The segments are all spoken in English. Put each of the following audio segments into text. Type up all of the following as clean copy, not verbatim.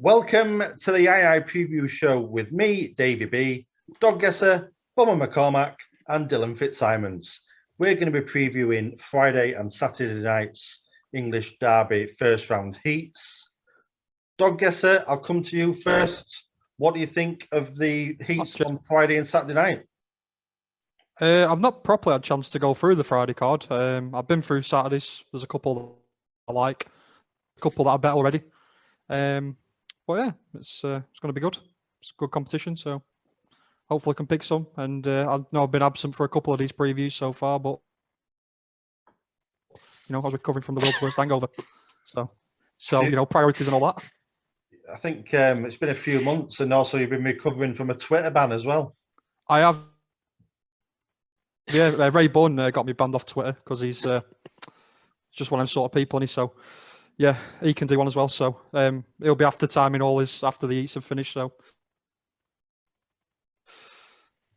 Welcome to the II Preview Show with me, Davey B, Dog Guesser, Bomber McCormack, and Dylan Fitzsimons. We're going to be previewing Friday and Saturday night's English Derby first round heats. Dog Guesser, I'll come to you first. What do you think of the heats on Friday and Saturday night? I've not properly had a chance to go through the Friday card. I've been through Saturdays. There's a couple I like, a couple that I bet already. But yeah, it's going to be good. It's a good competition, so hopefully I can pick some. And I know I've been absent for a couple of these previews so far, but I was recovering from the world's worst hangover. So priorities and all that. I think it's been a few months, and also you've been recovering from a Twitter ban as well. I have. Yeah, Ray Bunn got me banned off Twitter because he's just one of them sort of people, and so yeah, he can do one as well. So he'll be after timing all his after the heats have finished. So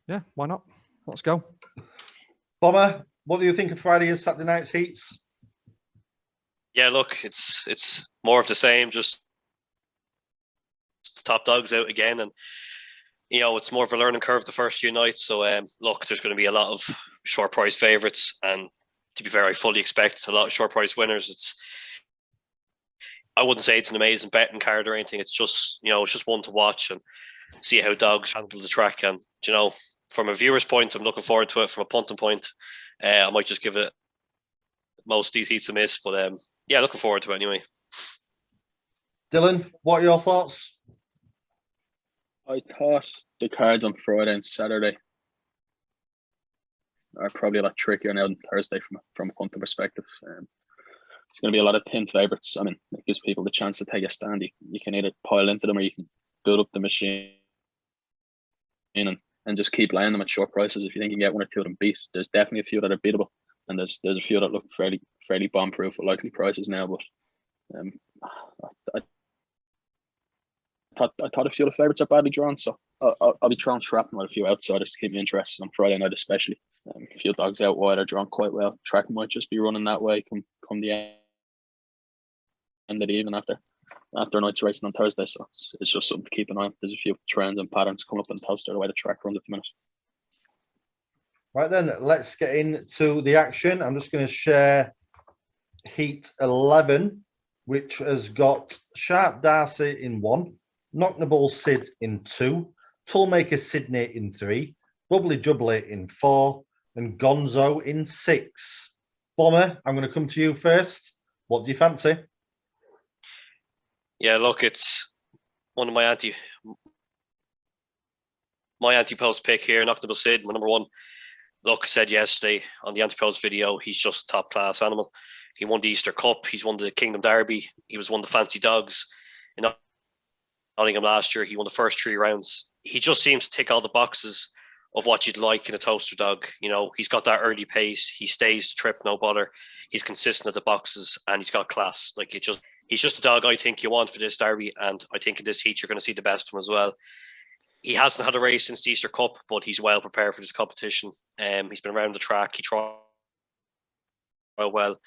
yeah, why not? Let's go. Bomber, what do you think of Friday and Saturday night's heats? Yeah, look, it's more of the same. Just top dogs out again, and it's more of a learning curve the first few nights. So look, there's going to be a lot of short price favourites, and to be fair, I fully expect a lot of short price winners. I wouldn't say it's an amazing betting card or anything. It's just it's just one to watch and see how dogs handle the track. And from a viewer's point, I'm looking forward to it. From a punting point, I might just give it most of these heats a miss. But yeah, looking forward to it anyway. Dylan, what are your thoughts? I thought the cards on Friday and Saturday are probably a lot trickier now than Thursday from a punting perspective. It's going to be a lot of thin favourites. I mean, it gives people the chance to take a stand. You can either pile into them or you can build up the machine and just keep laying them at short prices if you think you can get one or two of them beat. There's definitely a few that are beatable, and there's a few that look fairly bomb-proof at likely prices now. But I thought a few of the favourites are badly drawn, so I'll be throwing shrapnel at a few outsiders to keep me interested on Friday night, especially. A few dogs out wide are drawn quite well. Track might just be running that way come the end of the evening after a night's racing on Thursday. So it's just something to keep an eye on. There's a few trends and patterns coming up in Telstar the way the track runs at the minute. Right then, let's get into the action. I'm just going to share Heat 11, which has got Sharp Darcy in 1, Knocknable Sid in 2, Toolmaker Sydney in 3, Bubbly Jubbly in 4, and Gonzo in 6. Bomber, I'm going to come to you first. What do you fancy? Yeah, look, it's one of my anti-post pick here, Knocknable Sid, my number 1. Look, I said yesterday on the anti-post video, he's just a top-class animal. He won the Easter Cup. He's won the Kingdom Derby. He was one of the fancy dogs in Nottingham last year. He won the first 3 rounds. He just seems to tick all the boxes of what you'd like in a toaster dog. He's got that early pace. He stays to trip, no bother. He's consistent at the boxes, and he's got class. He's just a dog I think you want for this derby, and I think in this heat you're going to see the best of him as well. He hasn't had a race since the Easter Cup, but he's well prepared for this competition. He's been around the track. He tried well.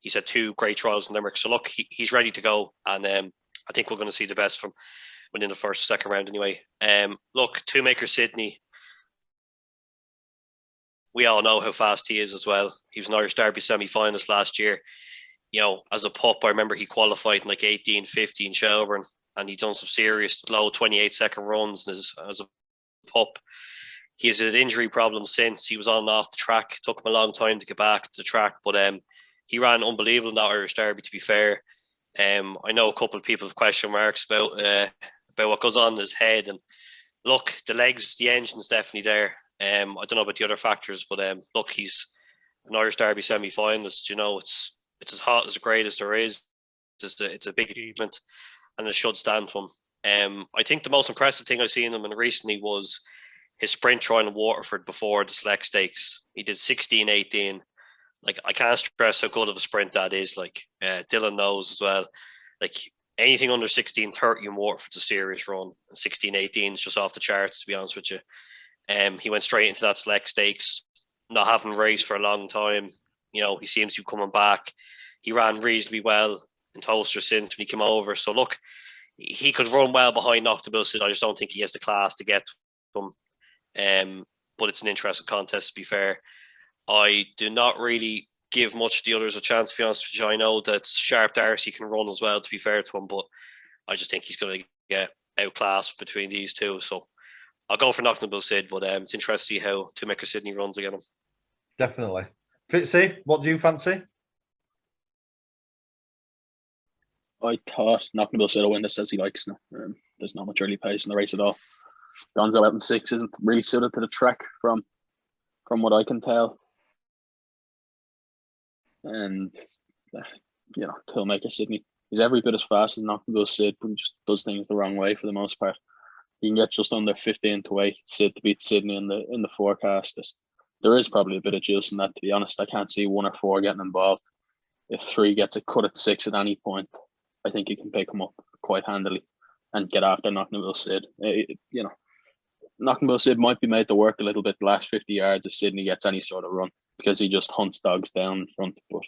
He's had 2 great trials in Limerick. So look, he's ready to go, and I think we're going to see the best from within the first or second round anyway. Look, Toolmaker Sydney, we all know how fast he is as well. He was an Irish Derby semi-finalist last year. As a pup, I remember he qualified in 18:50 in Shelburne, and he done some serious low 28-second runs as a pup. He has had injury problems since. He was on and off the track. It took him a long time to get back to the track, but he ran unbelievable in that Irish Derby, to be fair. I know a couple of people have question marks about what goes on in his head, and look, the legs, the engine's definitely there. I don't know about the other factors, but look, he's an Irish Derby semi-finalist. It's as hot as the greatest there is. It's a big achievement, and it should stand to him. I think the most impressive thing I've seen him in recently was his sprint trial in Waterford before the Select Stakes. He did 16:18. I can't stress how good of a sprint that is. Dylan knows as well. Anything under 16:30 in Waterford's a serious run, and 16:18 is just off the charts, to be honest with you. He went straight into that Select Stakes, not having raced for a long time. He seems to be coming back. He ran reasonably well in Tolster since when he came over. So look, he could run well behind Knockable Sid. I just don't think he has the class to get to him. But it's an interesting contest, to be fair. I do not really give much of the others a chance, to be honest with you. I know that Sharp Darcy can run as well, to be fair to him, but I just think he's going to get outclassed between these two. So I'll go for Knockable Sid, but it's interesting to see how Toolmaker Sydney runs again. Definitely. Fitzy, what do you fancy? I thought Knockable Sid will win this as he likes now. There's not much early pace in the race at all. Gonzo out in 6 isn't really suited to the track from what I can tell. And, Toolmaker Sydney, he's every bit as fast as Knockable Sid, but he just does things the wrong way for the most part. You can get just under 15 to 8 Sid to beat Sydney in the forecast. There is probably a bit of juice in that, to be honest. I can't see 1 or 4 getting involved. If 3 gets a cut at 6 at any point, I think you can pick him up quite handily and get after Knockable Sid. Knockable Sid might be made to work a little bit the last 50 yards if Sydney gets any sort of run, because he just hunts dogs down in front. But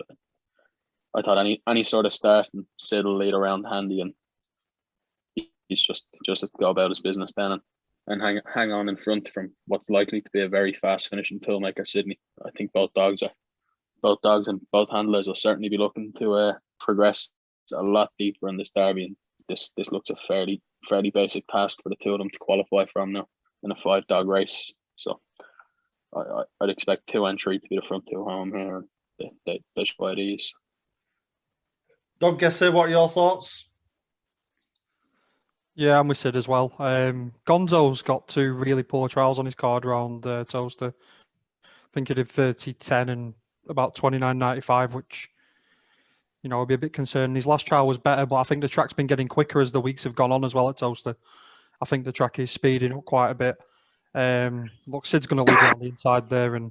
I thought any sort of start, and Sid will lead around handy, and he's just has to go about his business then and hang on in front from what's likely to be a very fast finishing Toolmaker Sydney. I think both dogs and both handlers will certainly be looking to progress a lot deeper in this derby, and this looks a fairly basic task for the two of them to qualify from now in a 5-dog race. So I'd expect 2 and 3 to be the front 2 home here. They should by these. Dog Guesser, what are your thoughts? Yeah, I'm with Sid as well. Gonzo's got 2 really poor trials on his card round Toaster. I think he did 30.10 and about 29.95, which, would be a bit concerning. His last trial was better, but I think the track's been getting quicker as the weeks have gone on as well at Toaster. I think the track is speeding up quite a bit. Look, Sid's going to lead on the inside there, and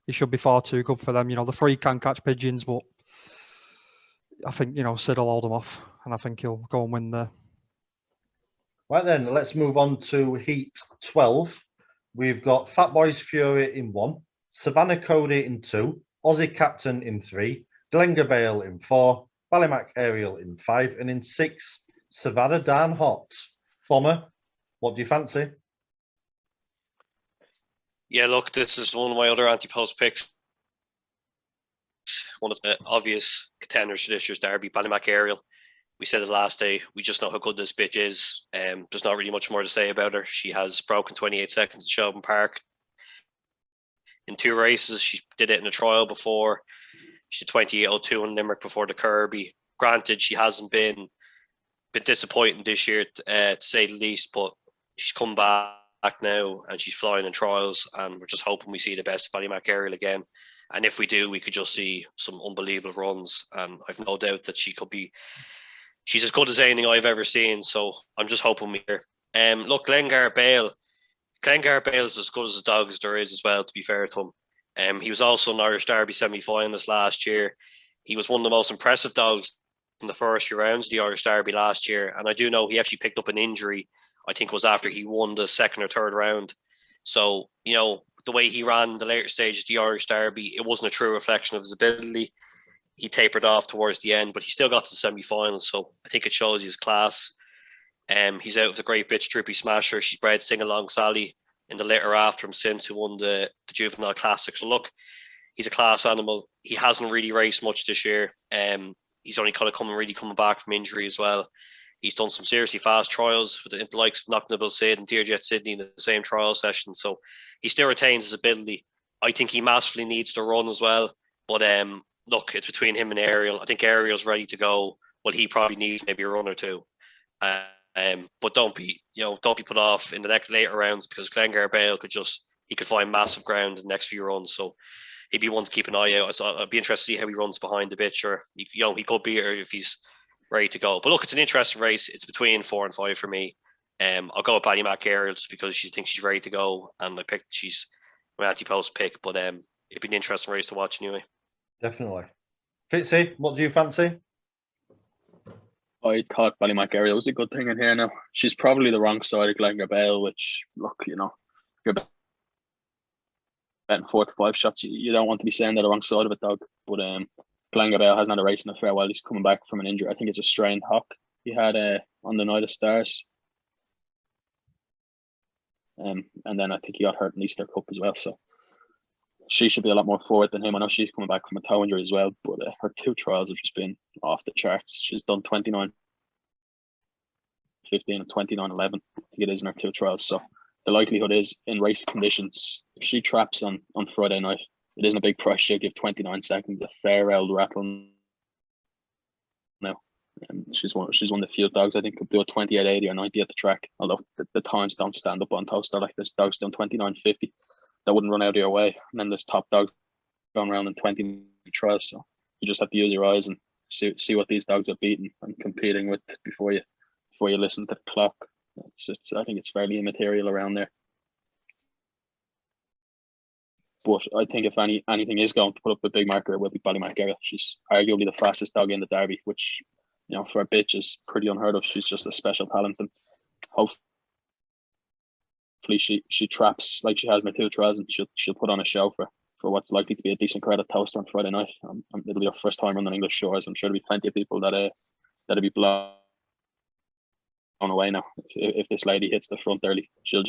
he should be far too good for them. The 3 can catch pigeons, but I think, Sid will hold them off, and I think he'll go and win there. Right then, let's move on to Heat 12. We've got Fat Boys Fury in 1, Savannah Cody in 2, Aussie Captain in 3, Glengar Bale in 4, Ballymac Ariel in 5, and in 6, Savannah Dan Hot. Bomber, what do you fancy? Yeah, look, this is one of my other anti-post picks. One of the obvious contenders for this year's derby, Ballymac Ariel. We said it last day. We just know how good this bitch is. There's not really much more to say about her. She has broken 28 seconds at Shelburne Park in 2 races. She did it in a trial before. She did 28.02 in Limerick before the Kirby. Granted, she hasn't been disappointing this year, to say the least, but she's come back now and she's flying in trials, and we're just hoping we see the best Ballymac Ariel again. And if we do, we could just see some unbelievable runs, and I've no doubt that she's as good as anything I've ever seen. So I'm just hoping we hear. Look, Glengar Bale is as good as a dog as there is as well, to be fair to him. He was also an Irish Derby semi-finalist last year. He was one of the most impressive dogs in the first few rounds of the Irish Derby last year. And I do know he actually picked up an injury, I think it was after he won the 2nd or 3rd round. So, the way he ran in the later stages of the Irish Derby, it wasn't a true reflection of his ability. He tapered off towards the end, but he still got to the semi-finals. So I think it shows his class. He's out with a great bitch, Drippy Smasher. She's bred Sing-Along Sally in the litter after him since, who won the Juvenile Classic. So look, he's a class animal. He hasn't really raced much this year. He's only kind of coming back from injury as well. He's done some seriously fast trials for the likes of Knockable Sid and Dearjet Sydney in the same trial session. So he still retains his ability. I think he massively needs to run as well. But look, it's between him and Ariel. I think Ariel's ready to go. Well, he probably needs maybe a run or 2. But don't be put off in the later rounds, because Glengar Bale could find massive ground in the next few runs. So he'd be one to keep an eye out. So I'd be interested to see how he runs behind the bitch, or he could be, or if he's ready to go. But look, it's an interesting race. It's between 4 and 5 for me. I'll go with Ballymac Ariel just because she thinks she's ready to go, and she's my anti-post pick. But it'd be an interesting race to watch anyway. Definitely. Fitzy, what do you fancy? I thought Ballymac Ariel was a good thing in here now. She's probably the wrong side of Glengar Bale, which, look, if you're betting 4 to 5 shots, you don't want to be saying they're the wrong side of it, dog. But Glengar Bale hasn't had a race in a fair while. He's coming back from an injury. I think it's a strained hock. he had on the Night of Stars. And then I think he got hurt in Easter Cup as well. So she should be a lot more forward than him. I know she's coming back from a toe injury as well, but her 2 trials have just been off the charts. She's done 29.15 and 29.11. I think it is in her 2 trials. So the likelihood is in race conditions, if she traps on Friday night, it isn't a big price. She'll give 29 seconds a fair old rattle now. She's one of the few dogs I think could do a 28.80 or 90 at the track. Although the times don't stand up on toaster. Like there's dogs doing 29.50 that wouldn't run out of your way, and then there's top dogs going around in 20 trials. So you just have to use your eyes and see what these dogs are beating and competing with before you listen to the clock. I think it's fairly immaterial around there. But I think if anything is going to put up a big marker, it will be Ballymac. She's arguably the fastest dog in the Derby, which, you know, for a bitch is pretty unheard of. She's just a special talent, and hopefully she traps like she has in her 2 trials, and she'll put on a show for what's likely to be a decent crowd at Telstra on Friday night. It'll be her first time on the English shores. I'm sure there'll be plenty of people that'll be blown away now. If this lady hits the front early, she'll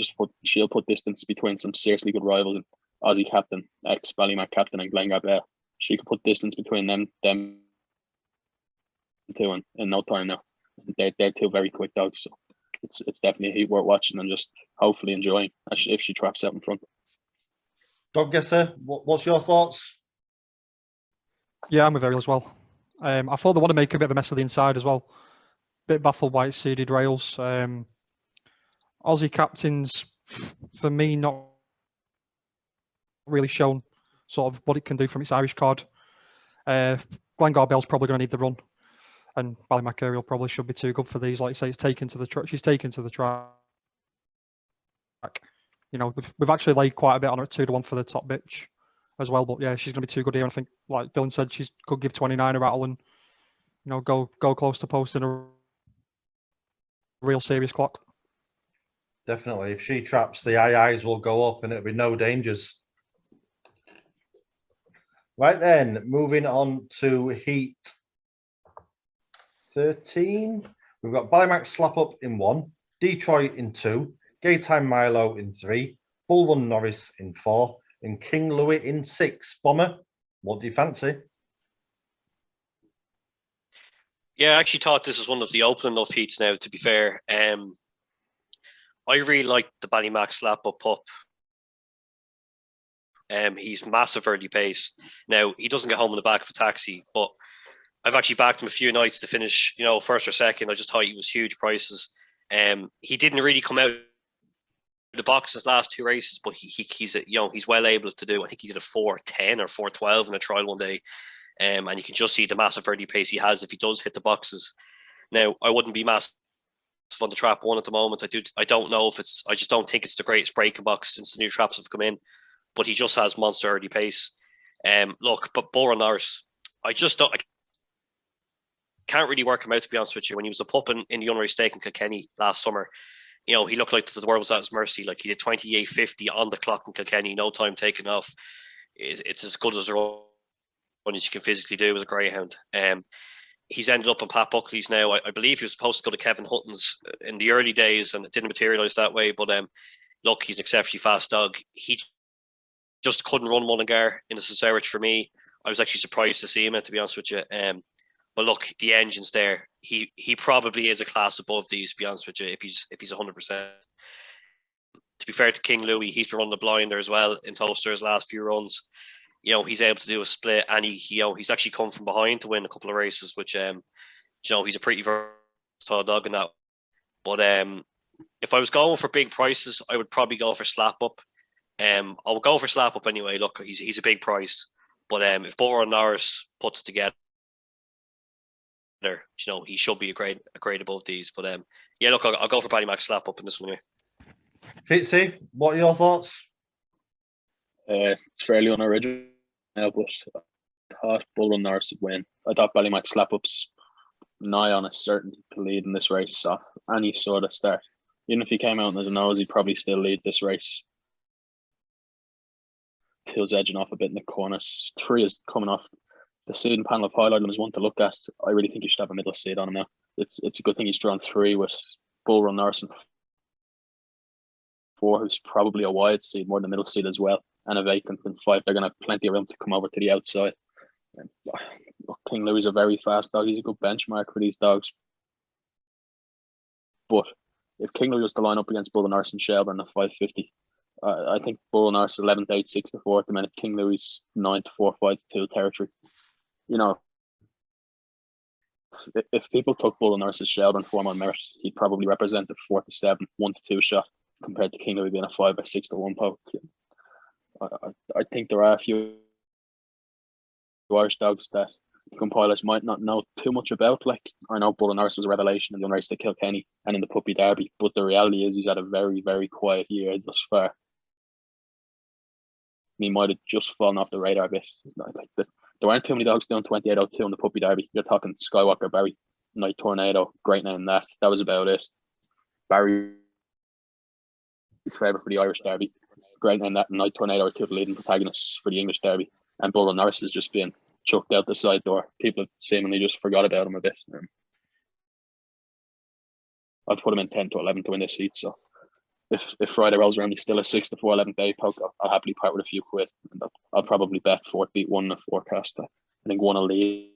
put distance between some seriously good rivals. And Aussie captain, ex Ballymac captain, and Glenn Garbell, she could put distance between them two in no time now. They're 2 very quick dogs, so it's definitely a heat worth watching and just hopefully enjoying if she traps out in front. Dog Guesser, what's your thoughts? Yeah, I'm with Ariel as well. I thought they want to make a bit of a mess of the inside as well. Bit baffled why it's seeded rails. Aussie captains, for me, not really shown sort of what it can do from its Irish card. Glen Garbell's probably going to need the run, and Ballymac Ariel probably should be too good for these. Like you say, she's taken to the track. You know, we've actually laid quite a bit on her at 2-1 for the top bitch as well. But yeah, she's going to be too good here. And I think, like Dylan said, she could give 29 a rattle and, you know, go close to posting a real serious clock. Definitely. If she traps, the eyes will go up and it'll be no dangers. Right then, moving on to Heat 13. We've got Ballymac Slap Up in 1, Detroit in 2, Gaytime Milo in 3, Bull Run Norris in 4, and King Louis in 6. Bomber, what do you fancy? Yeah, I actually thought this was one of the open enough heats now, to be fair. I really like the Ballymac Slap Up pup. He's massive early pace. Now, he doesn't get home in the back of a taxi, but I've actually backed him a few nights to finish, you know, first or second. I just thought he was huge prices. He didn't really come out of the box his last 2 races, but he's well able to do. I think he did a 4:10 or 4:12 in a trial one day. And you can just see the massive early pace he has if he does hit the boxes. Now, I wouldn't be massive on the trap 1 at the moment. I don't know if I just don't think it's the greatest breaking box since the new traps have come in. But he just has monster early pace. Look, but Bora Norris, I can't really work him out, to be honest with you. When he was a pup in the unrace stake in Kilkenny last summer, you know, he looked like the world was at his mercy. Like, he did 28.50 on the clock in Kilkenny, no time taken off. It's as good as a run as you can physically do as a Greyhound. He's ended up on Pat Buckley's now. I believe he was supposed to go to Kevin Hutton's in the early days, and it didn't materialise that way. But look, he's an exceptionally fast dog. He just couldn't run Mullingar in the Cesarewitch for me. I was actually surprised to see him, to be honest with you. But look, the engine's there. He probably is a class above these, to be honest with you, if he's 100%. To be fair to King Louis, he's been running the blind there as well in Toaster's last few runs. You know, he's able to do a split, and he's actually come from behind to win a couple of races, which you know, he's a pretty versatile dog in that. But if I was going for big prices, I would probably go for Slap Up. I'll go for Slap Up anyway. Look, he's a big price, but if Bora Norris puts it together, you know, he should be a grade above these. But yeah, look, I'll go for Ballymac Slap Up in this one here. Fitzy, what are your thoughts? It's fairly unoriginal, but I thought Bull Run Norris would win. I thought Ballymac Slap Up's nigh on a certainty to lead in this race off any sort of start. Even if he came out as a nose, he'd probably still lead this race. Till's edging off a bit in the corners. 3 is coming off. The seeding panel of highlight is one to look at. I really think you should have a middle seed on him now. it's a good thing he's drawn 3 with Bull Run Norris and 4, who's probably a wide seed, more than middle seed as well, and a vacant in 5. They're going to have plenty of room to come over to the outside. And, King Louis is a very fast dog. He's a good benchmark for these dogs. But if King Louis was to line up against Bull Norris and Shelburne at 550, I think Bull Norris is 11 to 8, 6 to 4 at the minute. King Louis 9 to 4, 5 to 2 territory. You know, if people took Bull Norris's Shelburne form on merit, he'd probably represent a 4 to 7, 1 to 2 shot compared to King Louis being a 5 or 6 to 1 poke. I think there are a few Irish dogs that compilers might not know too much about. Like, I know Bull Norris was a revelation in the race to Kilkenny and in the Puppy Derby, but the reality is he's had a very, very quiet year thus far. He might have just fallen off the radar a bit. There aren't too many dogs doing 28.02 in the Puppy Derby. You're talking Skywalker, Barry, Night Tornado, great name that. That was about it. Barry is favourite for the Irish Derby. Great name that. Night Tornado are 2 of the leading protagonists for the English Derby. And Bull Norris has just been chucked out the side door. People have seemingly just forgot about him a bit. I've put him in 10 to 11 to win this heat. So if Friday rolls around, he's still a 6 to 4, 11 day poke, I'll happily part with a few quid. I'll probably bet 4 to beat 1 in the forecast. I think 1 will lead.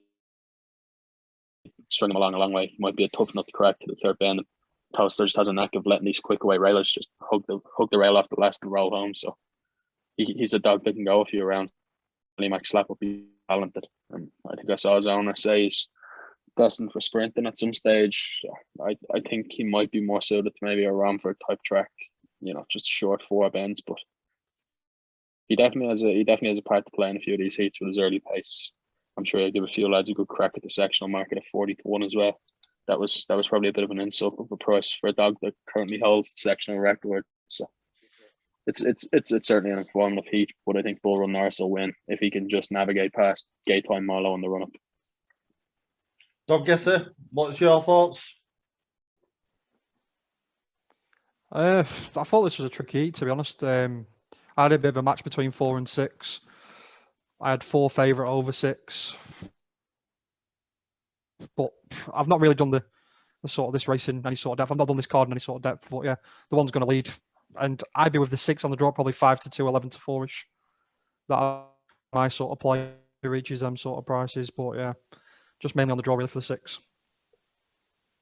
String him along a long way. He might be a tough nut to crack to the third bend. Toaster just has a knack of letting these quick away railers just hug the rail off the last and roll home. So he's a dog that can go a few rounds. And he might slap up. He's talented. I think I saw his owner say he's destined for sprinting at some stage. I think he might be more suited to maybe a Romford type track, just short 4 bends. But he definitely has a part to play in a few of these heats with his early pace. I'm sure he'll give a few lads a good crack at the sectional market at 40 to 1 as well. That was probably a bit of an insult of a price for a dog that currently holds the sectional record. So it's certainly an informative heat, but I think Bull Run Norris will win if he can just navigate past Gaytime Molo in the run-up. Dog Guesser, what's your thoughts? I thought this was a tricky heat, to be honest. I had a bit of a match between 4 and 6. I had 4 favourite over 6. But I've not really done the sort of this race in any sort of depth. I've not done this card in any sort of depth. But yeah, the one's going to lead. And I'd be with the 6 on the draw, probably 5 to 2, 11 to 4-ish. That my sort of play reaches them sort of prices. But yeah, just mainly on the draw really for the 6.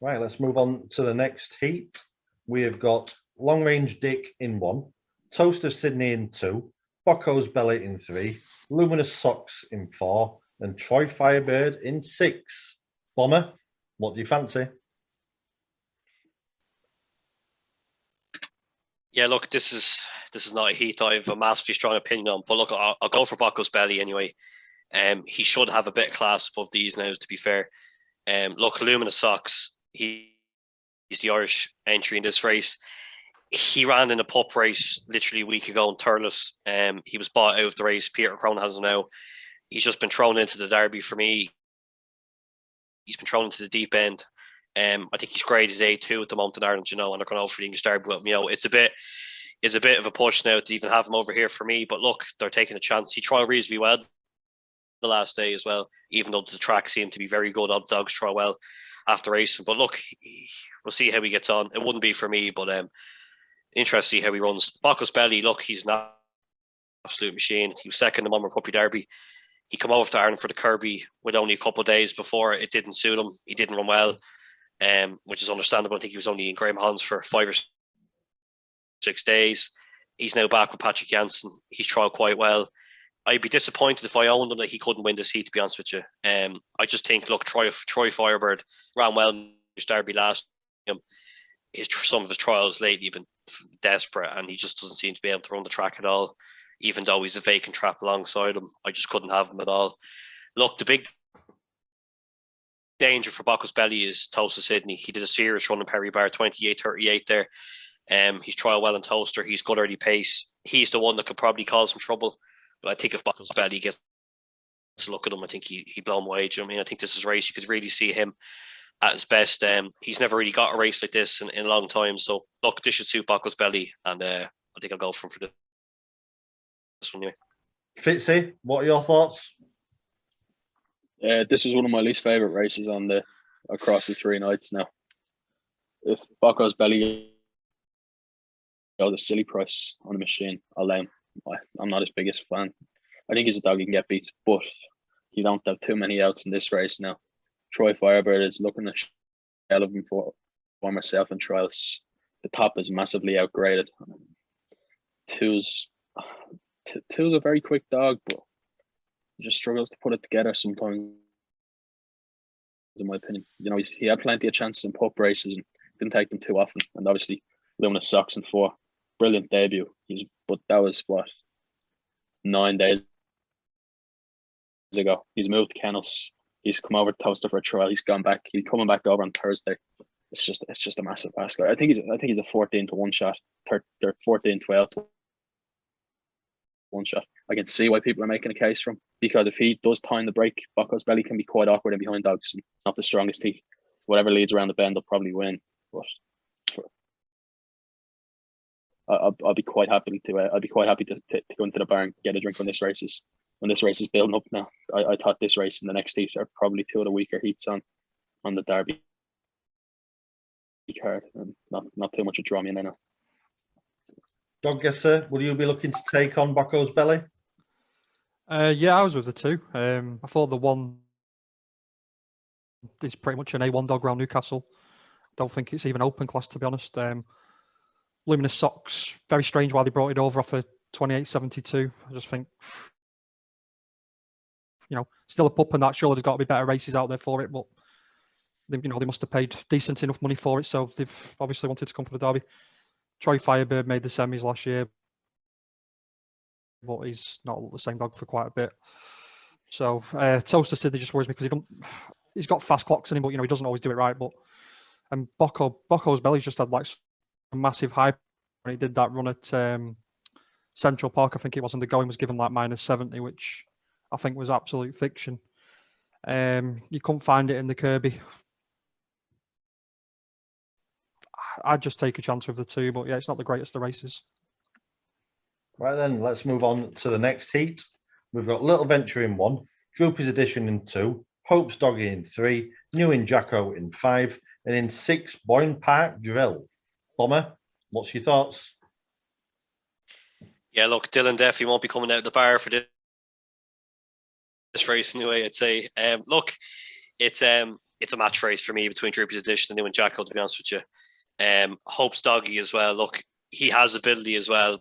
Right, let's move on to the next heat. We have got Long Range Dick in 1, Toast of Sydney in 2, Bocco's Belly in 3, Luminous Socks in 4, and Troy Firebird in 6. Bomber, what do you fancy? Yeah, look, this is not a heat I have a massively strong opinion on, but look, I'll go for Bocco's Belly anyway. He should have a bit of class above these now, to be fair. Look, Luminous Socks, he's the Irish entry in this race. He ran in a pup race literally a week ago in Thurles. He was bought out of the race. Peter Crown has him now. He's just been thrown into the Derby for me. He's been thrown into the deep end. I think he's graded A2 at the moment in Ireland, and they're going over for the English Derby. But it's a bit of a push now to even have him over here for me. But look, they're taking a chance. He trialled reasonably well the last day as well, even though the track seemed to be very good. All the dogs trial well after racing. But look, we'll see how he gets on. It wouldn't be for me, but interesting to see how he runs. Bocco's Belly, look, he's an absolute machine. He was second in the Puppy Derby. He came over to Ireland for the Kirby with only a couple of days before. It didn't suit him. He didn't run well, which is understandable. I think he was only in Graham Hans for 5 or 6 days. He's now back with Patrick Janssen. He's trialled quite well. I'd be disappointed if I owned him that he couldn't win this heat, to be honest with you. I just think, look, Troy Firebird ran well in his Derby last year. Some of his trials lately have been desperate, and he just doesn't seem to be able to run the track at all, even though he's a vacant trap alongside him. I just couldn't have him at all. Look, the big danger for Bocco's Belly is Toast of Sydney. He did a serious run in Perry Bar, 28.38 there. He's trial well in Toaster. He's good early pace. He's the one that could probably cause some trouble. But I think if Bocco's Belly gets to look at him, I think he'd blow him away. Do you know what I mean? I think this is a race you could really see him at his best. He's never really got a race like this in a long time. So look, this should suit Bocco's Belly, and I think I'll go for him for this one anyway. Fitzy, what are your thoughts? This was one of my least favourite races on the across the 3 nights now. If Bucko's Belly goes a silly price on the machine, I'll let him. I'm not his biggest fan. I think he's a dog he can get beat, but you don't have too many outs in this race now. Troy Firebird is looking at shell of him for myself in trials. The top is massively outgraded. Two's a very quick dog, but he just struggles to put it together sometimes, in my opinion. You know, he had plenty of chances in pup races and didn't take them too often. And obviously, Luminous Sox in 4, brilliant debut. But that was what, 9 days ago. He's moved kennels. He's come over to Toaster for a trial. He's gone back. He's coming back over on Thursday. It's just a massive basket. I think he's a 14 to 1 shot. They're 14-12 to 1 shot. I can see why people are making a case for him, because if he does time the break, Bucko's Belly can be quite awkward in behind dogs. And it's not the strongest heat. Whatever leads around the bend, they'll probably win. But I'll be quite happy to. I'd be quite happy to go into the bar and get a drink when this race is building up now. I thought this race and the next heat are probably 2 of the weaker heats on the Derby card, and not too much to draw me in there now. Dog guesser, will you be looking to take on Bucko's Belly? Yeah, I was with the 2. I thought the 1 is pretty much an A1 dog around Newcastle. Don't think it's even open class, to be honest. Luminous Sox, very strange why they brought it over off a 28.72. I just think, you know, still a pup and that. Surely there's got to be better races out there for it, but they must have paid decent enough money for it, so they've obviously wanted to come for the Derby. Troy Firebird made the semis last year, but he's not the same dog for quite a bit. So Toaster Sidney just worries me because he's got fast clocks in him, but he doesn't always do it right. And Bucko's Belly's just had like a massive hype when he did that run at Central Park. I think it was, and the going was given like -70, which I think was absolute fiction. You couldn't find it in the Kirby. I'd just take a chance with the 2, but yeah, it's not the greatest of races. Right then, let's move on to the next heat. We've got Little Venture in 1, Droopy's Edition in 2, Hope's Doggy in 3, New in Jacko in 5, and in 6, Boyne Park Drill. Bomber, what's your thoughts? Yeah, look, Dylan definitely won't be coming out of the bar for this race anyway, I'd say. Look, it's a match race for me between Droopy's Edition and New and Jacko, to be honest with you. Hope's Doggy as well. Look, he has ability as well,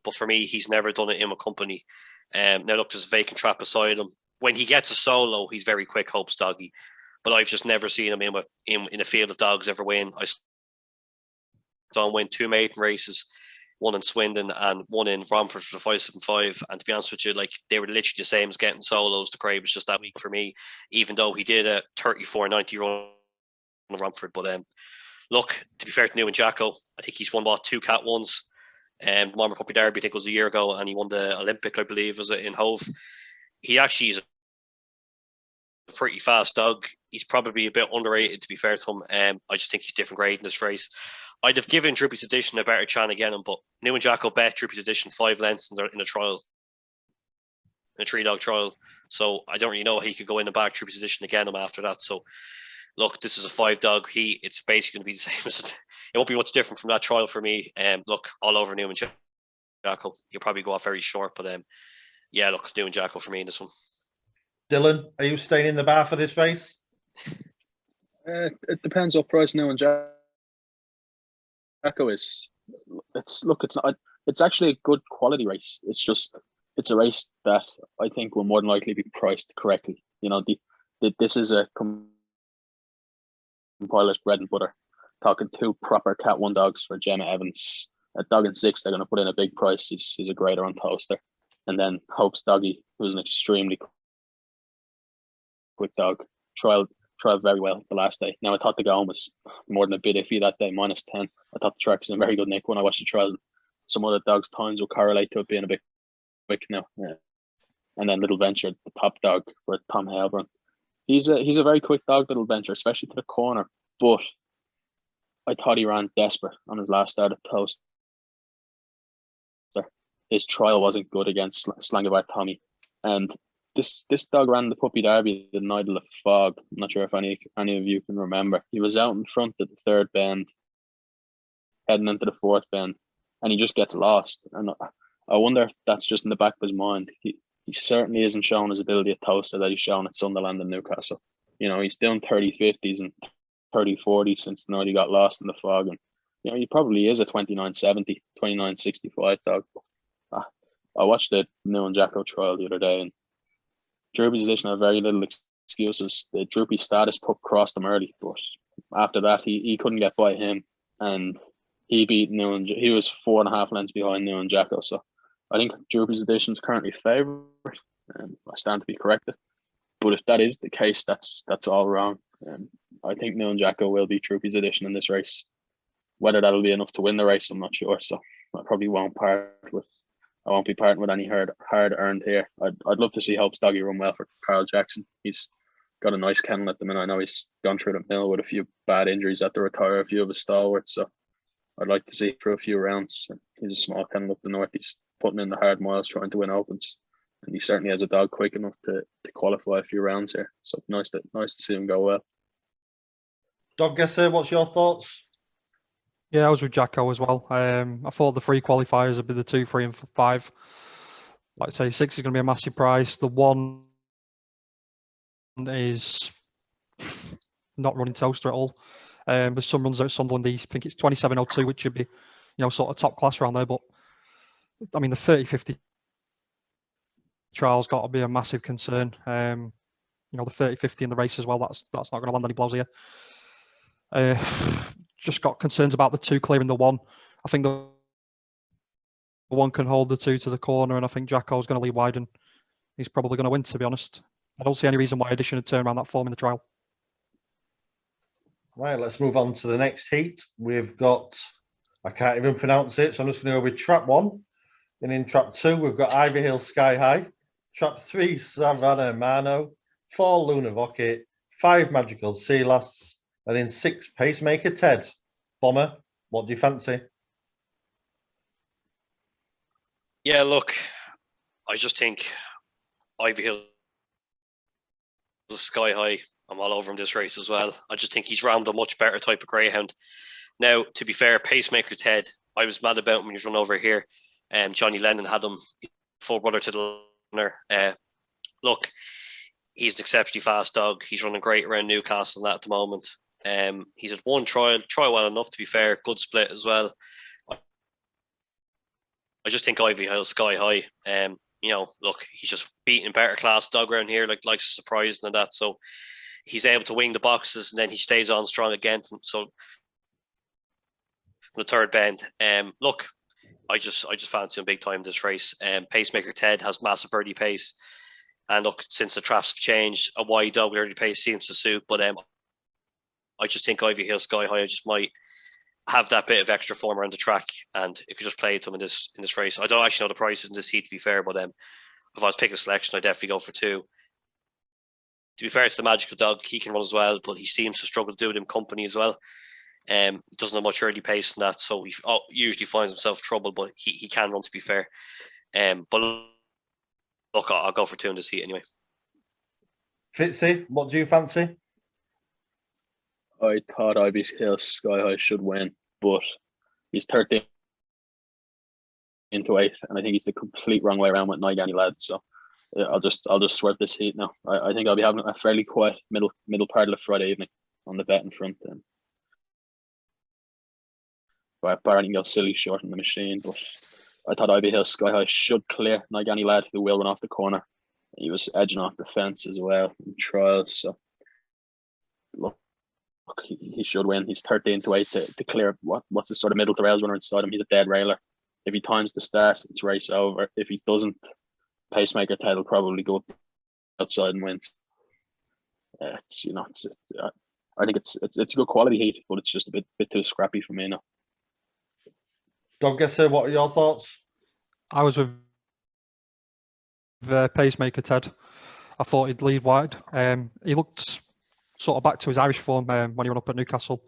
but for me, he's never done it in a company. Now, look, there's a vacant trap beside him. When he gets a solo, he's very quick, Hope's Doggy. But I've just never seen him in a field of dogs ever win. I saw him win 2 maiden races, 1 in Swindon and 1 in Romford for the 575. And to be honest with you, like, they were literally the same as getting solos. The Craig was just that week for me, even though he did a 34.90 run in Romford. But look, to be fair to New and Jacko, I think he's won 2 Cat 1s. Marmor Puppy Derby, I think, was a year ago, and he won the Olympic, I believe, was it in Hove. He actually is a pretty fast dog. He's probably a bit underrated, to be fair to him. I just think he's different grade in this race. I'd have given Droopy's Edition a better chance again, but New and Jacko bet Droopy's Edition 5 lengths in a trial, in a 3-dog trial. So I don't really know how he could go in and back Droopy's Edition again after that. So look, this is a 5-dog. It's basically going to be the same as it won't be much different from that trial for me. Look, all over New and Jacko. He'll probably go off very short, but yeah, look, New and Jacko for me in this one. Dylan, are you staying in the bar for this race? It depends what price New and Jacko is. It's actually a good quality race. It's a race that I think will more than likely be priced correctly. This is a compiler's bread and butter. Talking 2 proper Cat 1 dogs for Gemma Evans. A dog in 6, they're going to put in a big price. He's a grader on Toaster. And then Hope's Doggy, who's an extremely quick dog. Trialed very well the last day. Now, I thought the going was more than a bit iffy that day, -10. I thought the track was in very good nick when I watched the trials. Some other dogs' times will correlate to it being a bit quick now. Yeah. And then Little Venture, the top dog for Tom Helbrun. He's a very quick dog, Little Venture, especially to the corner. But I thought he ran desperate on his last start at Toaster. His trial wasn't good against Slangabar Tommy. And this dog ran the Puppy Derby the night of the fog. I'm not sure if any of you can remember. He was out in front at the third bend, heading into the fourth bend, and he just gets lost. And I wonder if that's just in the back of his mind. He certainly isn't showing his ability at Toaster that he's shown at Sunderland and Newcastle. You know, he's doing 30-50s and 30-40s since the night he got lost in the fog. And, you know, he probably is a 29-70, 29-65 dog. I watched the New and Jacko trial the other day, and Droopy's edition had very little excuses. The Droopy status pup crossed him early, but after that, he couldn't get by him, and he beat he was 4.5 lengths behind New and Jacko. So I think Droopy's edition is currently favourite, and I stand to be corrected. But if that is the case, that's all wrong. I think New and Jacko will beat Droopy's edition in this race. Whether that'll be enough to win the race, I'm not sure. So I probably won't I won't be parting with any hard earned here. I'd love to see Hope's doggy run well for Carl Jackson. He's got a nice kennel at the minute. I know he's gone through the mill with a few bad injuries at the retire a few of his stalwarts. So I'd like to see him through a few rounds. He's a small kennel up the north. He's putting in the hard miles trying to win opens. And he certainly has a dog quick enough to qualify a few rounds here. So nice to see him go well. Dog Guesser, what's your thoughts? Yeah, I was with Jacko as well. I thought the 3 qualifiers would be the 2, 3, and 5. Like I say, 6 is going to be a massive price. The 1 is not running Toaster at all. There's some runs out Sunderland. I think it's 27.02, which should be, you know, sort of top class around there. But I mean, the 30-50 trial's got to be a massive concern. You know, the 30-50 in the race as well. That's not going to land any blows here. Just got concerns about the 2 clearing the 1. I think the 1 can hold the 2 to the corner, and I think Jacko's going to lead wide, and he's probably going to win, to be honest. I don't see any reason why Edition would turn around that form in the trial. Right, let's move on to the next heat. We've got, I can't even pronounce it, so I'm just going to go with trap 1. And in trap 2, we've got Ivy Hill Sky High. Trap 3, Savannah Mano. 4, Luna Vocket. 5, Magical Sealass. And in 6, Pacemaker Ted. Bomber, what do you fancy? Yeah, look, I just think Ivy Hill Sky High. I'm all over him this race as well. I just think he's round a much better type of greyhound. Now, to be fair, Pacemaker Ted, I was mad about him when he was run over here. Johnny Lennon had him full brother to the runner. Look, he's an exceptionally fast dog. He's running great around Newcastle and that at the moment. He's had 1 trial well enough, to be fair. Good split as well. I just think Ivy Hill Sky High. You know, look, he's just beating better class dog around here, like surprising and that. So he's able to wing the boxes, and then he stays on strong again. So the third bend. Look, I just fancy him big time this race. Pacemaker Ted has massive early pace, and look, since the traps have changed, a wide dog with early pace seems to suit. But I just think Ivy Hill Sky High just might have that bit of extra form around the track, and it could just play to him in this race. I don't actually know the prices in this heat, to be fair, but if I was picking a selection, I'd definitely go for 2. To be fair to the Magical Dog, he can run as well, but he seems to struggle to do it in company as well. He doesn't have much early pace in that, so he usually finds himself trouble, but he can run, to be fair. But look, I'll go for 2 in this heat anyway. Fitzy, what do you fancy? I thought Ivy Hill Sky High should win, but he's 13 into 8, and I think he's the complete wrong way around with Nigani Lad. So yeah, I'll just swerve this heat now. I think I'll be having a fairly quiet middle part of the Friday evening on the bet in front. But Barney go silly short in the machine. But I thought Ivy Hill Sky High should clear Nigani Lad, who will run off the corner. He was edging off the fence as well in trials. So look, he should win. He's 13 to 8 to clear what's the sort of middle to rails runner inside him. He's a dead railer. If he times the start, it's race over. If he doesn't, Pacemaker Ted will probably go outside and wins. I think it's a good quality heat, but it's just a bit too scrappy for me now. Dog Guesser, what are your thoughts? I was with Pacemaker Ted. I thought he'd lead wide. He looked sort of back to his Irish form when he went up at Newcastle,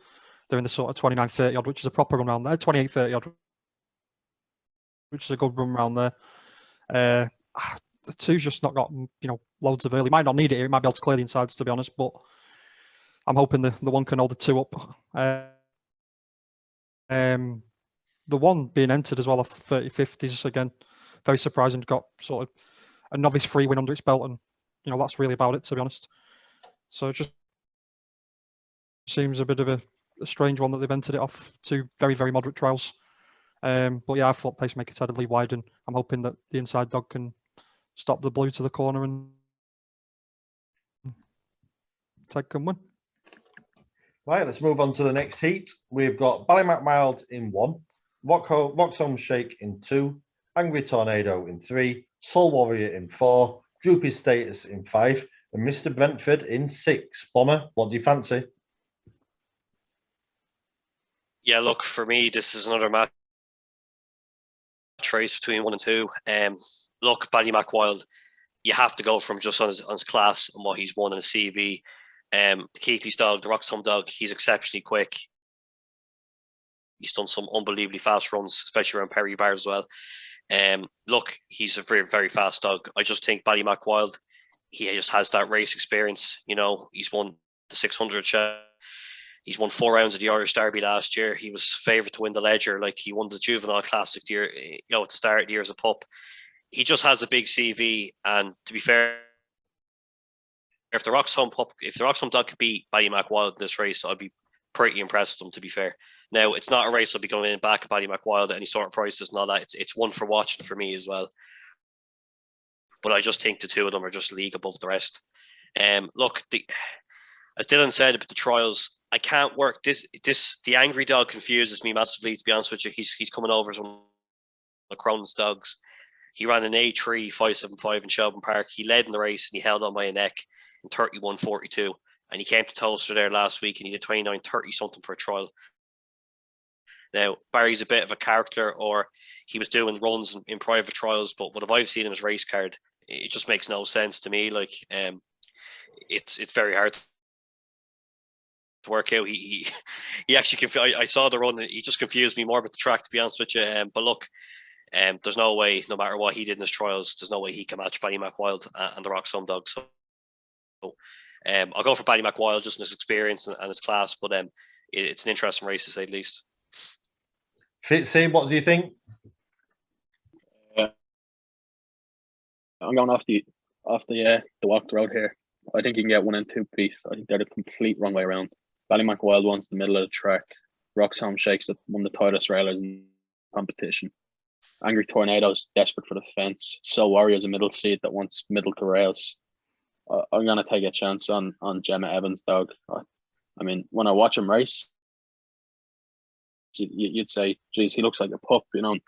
doing the sort of 29-30 odd, which is a proper run round there. 28-30 odd, which is a good run round there. The 2's just not got, loads of early. Might not need it here. He might be able to clear the insides, to be honest. But I'm hoping the one can hold the 2 up. The one being entered as well off 30-50s again, very surprising. Got sort of a novice free win under its belt, and that's really about it, to be honest. So it just seems a bit of a strange one that they've entered it off 2 very, very moderate trials. But yeah, I thought Pacemaker's headed lead wide, and I'm hoping that the inside dog can stop the blue to the corner and take and win. Right, let's move on to the next heat. We've got Ballymac Mild in 1, Voxhome Shake in 2, Angry Tornado in 3, Soul Warrior in 4, Droopy Status in 5, and Mr. Brentford in 6. Bomber, what do you fancy? Yeah, look, for me, this is another match race between 1 and 2. Look, Ballymac Wild, you have to go from just on his class and what he's won in his CV. The Keithley's dog, the Roxholm dog, he's exceptionally quick. He's done some unbelievably fast runs, especially around Perry Bars as well. Look, he's a very, very fast dog. I just think Ballymac Wild, he just has that race experience. He's won the 600 show. He's won 4 rounds of the Irish Derby last year. He was favoured to win the Ledger. Like, he won the Juvenile Classic the year, at the start of the year as a pup. He just has a big CV, and to be fair, if the Roxholm dog could beat Ballymac Wild in this race, I'd be pretty impressed with them, to be fair. Now, it's not a race I'll be going in back at Ballymac Wild at any sort of prices and all that. It's one for watching for me as well. But I just think the 2 of them are just a league above the rest. Look, as Dylan said about the trials, I can't work this. The Angry Dog confuses me massively, to be honest with you. He's coming over as one of the Crohn's dogs. He ran an A3 575 in Shelburne Park. He led in the race and he held on by a neck in 31.42. And he came to Tulsa there last week and he did 29.30 something for a trial. Now, Barry's a bit of a character, or he was doing runs in private trials, but what I've seen in his race card, it just makes no sense to me. Like, it's very hard to work out. He actually I saw the run. He just confused me more about the track, to be honest with you. But look, there's no way, no matter what he did in his trials, there's no way he can match Ballymac Wild and the Roxholm dog. So I'll go for Ballymac Wild just in his experience and his class. But it's an interesting race, to say the least. Fitzy, what do you think? I'm going off the walk the road here. I think you can get 1 and 2 beat. I think they're the complete wrong way around. Ballymac Wild wants the middle of the track. Roxholm Shakes that one of the tightest railers in competition. Angry Tornado's desperate for the fence. Soul Warrior's a middle seat that wants middle to rails. I'm gonna take a chance on Gemma Evans' dog. I mean, when I watch him race, you'd say, geez, he looks like a pup, You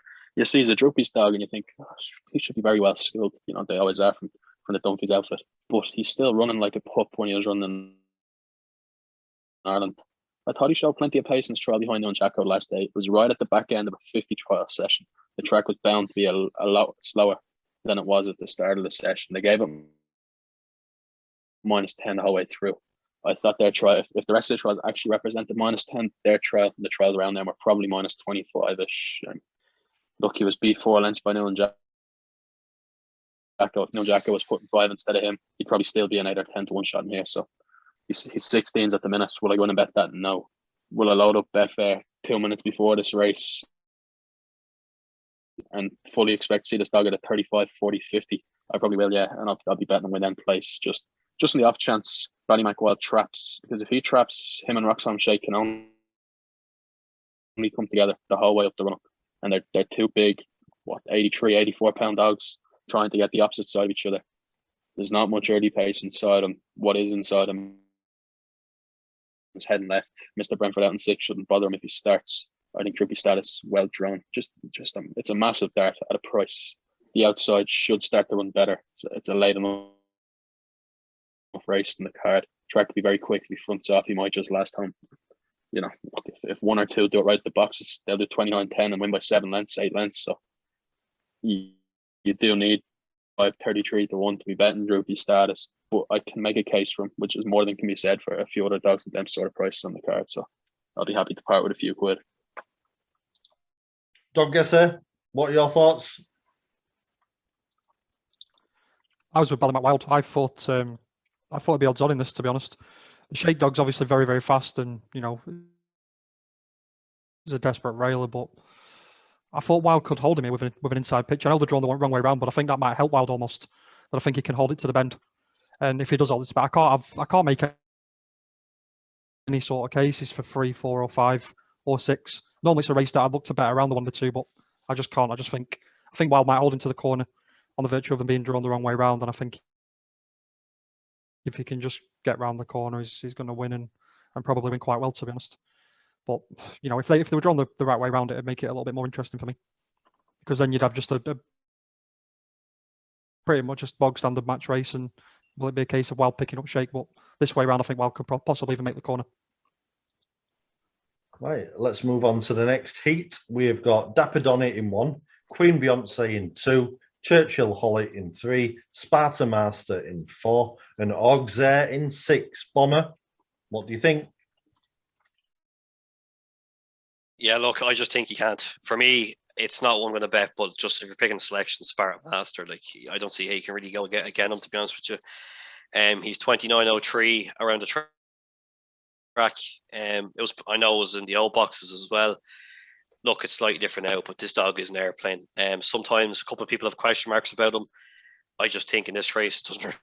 see he's a Droopy's dog and you think, oh, he should be very well skilled. They always are from the Dunphy's outfit. But he's still running like a pup when he was running in Ireland. I thought he showed plenty of pace in his trial behind on Jacko last day. It was right at the back end of a 50 trial session. The track was bound to be a lot slower than it was at the start of the session. They gave him -10 the whole way through. I thought their trial, if the rest of the trials actually represented -10, their trial and the trials around them were probably -25-ish. Look, he was beat 4 lengths by Neil Jacko. If Neil Jacko was putting 5 instead of him, he'd probably still be an 8 or 10 to 1 shot in here. So he's 16s at the minute. Will I go in and bet that? No. Will I load up Betfair 2 minutes before this race and fully expect to see this dog at a 35, 40, 50? I probably will, yeah. And I'll be betting him within place. Just in the off chance Ballymac Wild traps. Because if he traps, him and Roxholm Shake can only come together the whole way up the run up. And they're 2 big, 83, 84 pound dogs trying to get the opposite side of each other. There's not much early pace inside him. What is inside him is heading left. Mr. Brentford out in 6 shouldn't bother him if he starts. I think Droopy Status well drawn. Just it's a massive dart at a price. The outside should start to run better. It's a late enough race in the card. Track could be very quick. If he fronts off, he might just last home. If 1 or 2 do it right at the boxes, they'll do 29-10 and win by 7 lengths, 8 lengths. So you do need 5.33 to 1 to be betting Droopy Status. But I can make a case for him, which is more than can be said for a few other dogs at them sort of prices on the card. So I'll be happy to part with a few quid. Dog guesser, what are your thoughts? I was with Ballymac Wild. I thought it'd be odds on in this, to be honest. The Shake Dog's obviously very, very fast, and you know, he's a desperate railer. But I thought Wild could hold him here with an inside pitch. I know they're drawn the wrong way around, but I think that might help Wild almost. But I think he can hold it to the bend, and if he does hold it to the bend, I can't make any sort of cases for 3, 4, or 5 or 6. Normally it's a race that I'd look to bet around the 1 to 2, but I just can't. I think Wild might hold into the corner on the virtue of them being drawn the wrong way around, and I think if he can just get round the corner, he's going to win and probably win quite well, to be honest. But you know, if they were drawn the right way around, it'd make it a little bit more interesting for me, because then you'd have just a pretty much just bog standard match race, and will it be a case of Wild picking up Shake? But this way around, I think Wild could possibly even make the corner. Right, let's move on to the next heat. We've got Dapper Donny in 1, Queen Beyonce in 2, Churchill Holly in 3, Sparta Master in 4, and Auxerre in 6. Bomber, what do you think? Yeah, look, I just think he can't. For me, it's not one I'm going to bet, but just if you're picking selection, Sparta Master, like I don't see how you can really go again him, to be honest with you. He's 29.03 around the track. I know it was in the old boxes as well. Look, it's slightly different now, but this dog is an airplane. Sometimes a couple of people have question marks about him. I just think in this race, it doesn't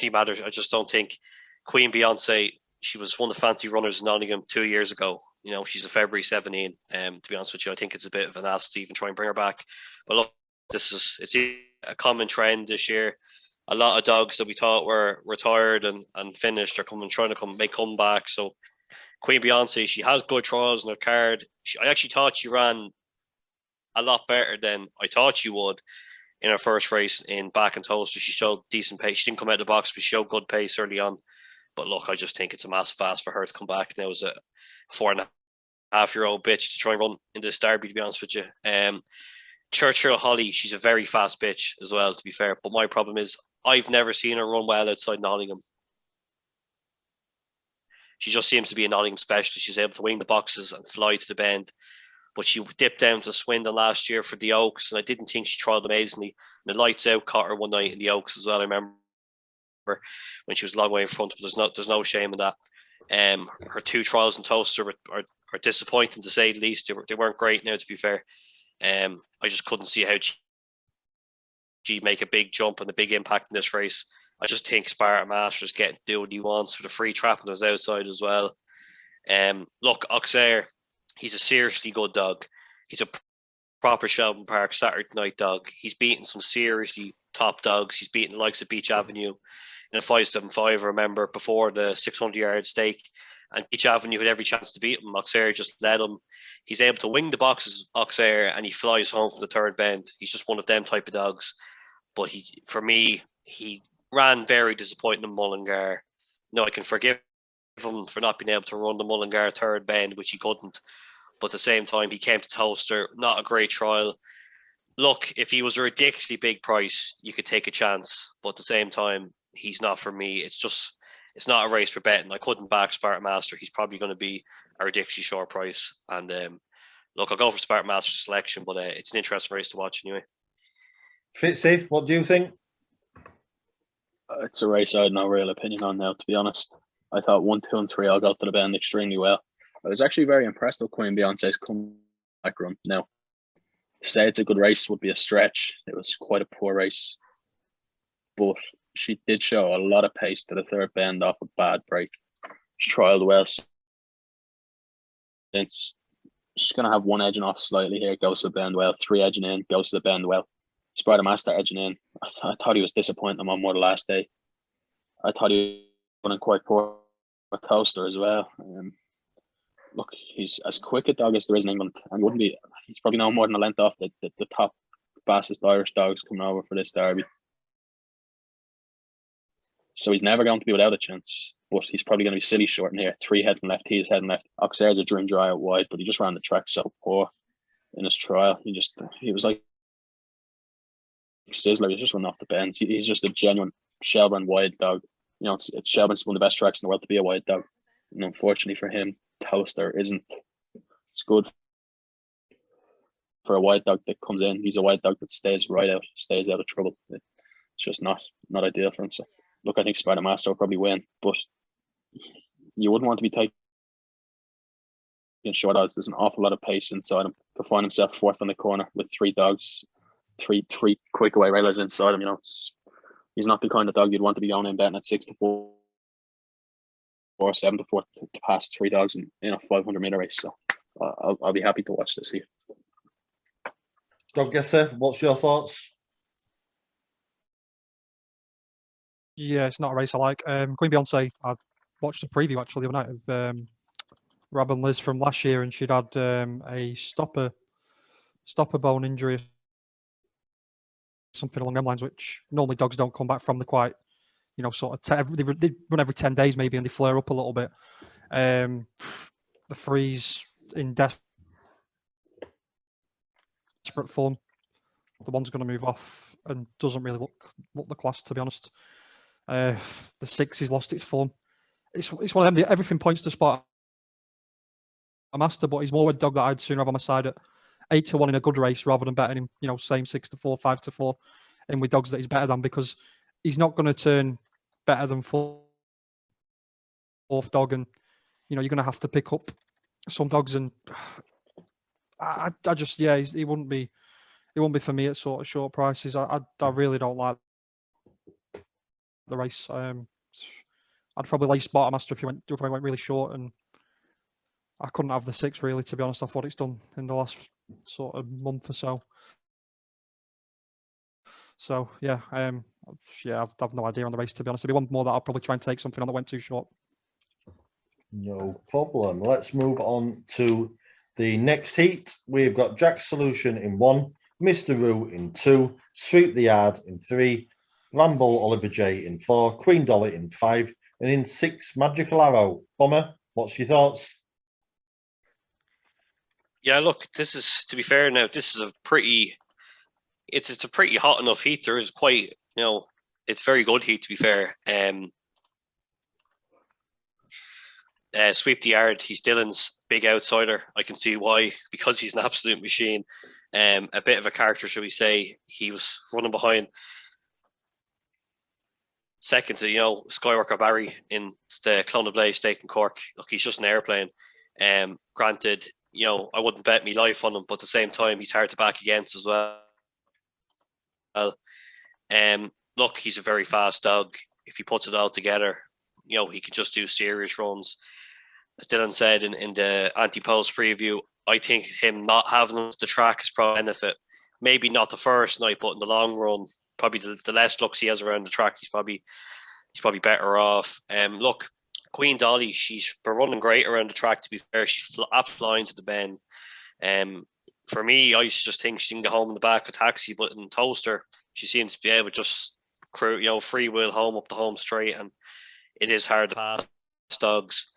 really matter. I just don't think Queen Beyonce, she was one of the fancy runners in Nottingham 2 years ago. You know, she's a February 17. To be honest with you, I think it's a bit of an ask to even try and bring her back. But look, it's a common trend this year. A lot of dogs that we thought were retired and finished are trying to make comeback. So Queen Beyonce, she has good trials in her card. I actually thought she ran a lot better than I thought she would in her first race in Back and Toaster. She showed decent pace. She didn't come out of the box, but she showed good pace early on. But look, I just think it's a massive fast for her to come back now as a 4.5-year-old bitch to try and run in this derby, to be honest with you. Churchill Holly, she's a very fast bitch as well, to be fair. But my problem is I've never seen her run well outside Nottingham. She just seems to be a Nottingham specialist. She's able to wing the boxes and fly to the bend. But she dipped down to Swindon last year for the Oaks, and I didn't think she trialled amazingly. And the lights out caught her one night in the Oaks as well. I remember when she was a long way in front, but there's no shame in that. Her 2 trials in Toaster are disappointing, to say the least. They weren't great now, to be fair. I just couldn't see how she'd make a big jump and a big impact in this race. I just think Sparta Master's getting to do what he wants for the free trap on his outside as well. Look, Auxerre, he's a seriously good dog. He's a proper Shelburne Park Saturday night dog. He's beaten some seriously top dogs. He's beaten the likes of Beach Avenue in a 5.75, I remember, before the 600-yard stake. And Beach Avenue had every chance to beat him. Auxerre just led him. He's able to wing the boxes, Auxerre, and he flies home from the third bend. He's just one of them type of dogs. But for me, he ran very disappointing in Mullingar. No, I can forgive him for not being able to run the Mullingar third bend, which he couldn't. But at the same time, he came to Toaster, not a great trial. Look, if he was a ridiculously big price, you could take a chance. But at the same time, he's not for me. It's not a race for betting. I couldn't back Sparta Master. He's probably going to be a ridiculously short price. And look, I'll go for Sparta Master selection, but it's an interesting race to watch anyway. Fitzy, what do you think? It's a race I had no real opinion on now, to be honest. I thought 1, 2, and 3 all got to the bend extremely well. I was actually very impressed with Queen Beyonce's comeback run. Now, to say it's a good race would be a stretch. It was quite a poor race. But she did show a lot of pace to the third bend off a bad break. She trialled well since. She's going to have 1 edging off slightly here, goes to the bend well. 3 edging in, goes to the bend well. Sparta Master edging in. I thought he was disappointing on more the last day. I thought he was running quite poor with Toaster as well. Look, he's as quick a dog as there is in England, and he's probably no more than a length off the top fastest Irish dogs coming over for this derby. So he's never going to be without a chance, but he's probably going to be silly short in here. 3 heading left, he is heading left. Auxerre's a dream dry out wide, but he just ran the track so poor in his trial. He was like Sizzler. He's just running off the bends. He's just a genuine Shelburne wide dog. You know, Shelburne's one of the best tracks in the world to be a wide dog. And unfortunately for him, Toaster isn't. It's good for a wide dog that comes in. He's a wide dog that stays out of trouble. it's just not ideal for him. So look, I think Spider Master will probably win, but you wouldn't want to be taking short odds. There's an awful lot of pace inside him to find himself fourth on the corner with three dogs, three quick away railers inside him. He's not the kind of dog you'd want to be going in betting at 6-4 or 7-4 to pass three dogs in a 500-meter race. So I'll be happy to watch this here. Dog Guesser, what's your thoughts? Yeah, it's not a race I like. Queen Beyonce, I watched a preview actually the other night of Rab and Liz from last year, and she'd had a stopper bone injury, something along them lines, which normally dogs don't come back from. They're quite, sort of, they run every 10 days maybe, and they flare up a little bit. The freeze in desperate form. The one's going to move off and doesn't really look the class, to be honest. The 6 has lost its form. It's one of them. Everything points to Spot a Master, but he's more a dog that I'd sooner have on my side at 8-1 in a good race rather than betting him, same 6-4, 5-4, and with dogs that he's better than, because he's not going to turn better than fourth dog, and you're going to have to pick up some dogs, and I just he wouldn't be for me at sort of short prices. I really don't like the race. I'd probably lay Spot a Master if I went really short, and I couldn't have the 6 really, to be honest, off what it's done in the last sort of month or so. So I've no idea on the race, to be honest. It'd be one more that I'll probably try and take something on that went too short. No problem. Let's move on to the next heat. We've got Jack Solution in 1, Mr. Roo in 2, Sweep the Yard in 3, Ramble Oliver J in 4, Queen Dolly in 5, and in 6, Magical Arrow. Bomber, what's your thoughts? Yeah, look, this is, to be fair now, this is a pretty hot enough heat. There is quite, it's very good heat, to be fair. Sweep the Yard, he's Dylan's big outsider. I can see why, because he's an absolute machine. A bit of a character, shall we say. He was running behind second to, Skywalker Barry in the Clone of Blaze stake in Cork. Look, he's just an airplane. Granted, I wouldn't bet me life on him, but at the same time, he's hard to back against as well. Look, he's a very fast dog. If he puts it all together, he can just do serious runs. As Dylan said in the anti-post preview, I think him not having the track is probably a benefit. Maybe not the first night, but in the long run, probably the less looks he has around the track, he's probably better off. Look, Queen Dolly, she's been running great around the track, to be fair. She's flying to the bend. For me, I just think she can go home in the back for taxi, but in Toaster, she seems to be able to just free wheel home up the home straight, and it is hard to pass dogs.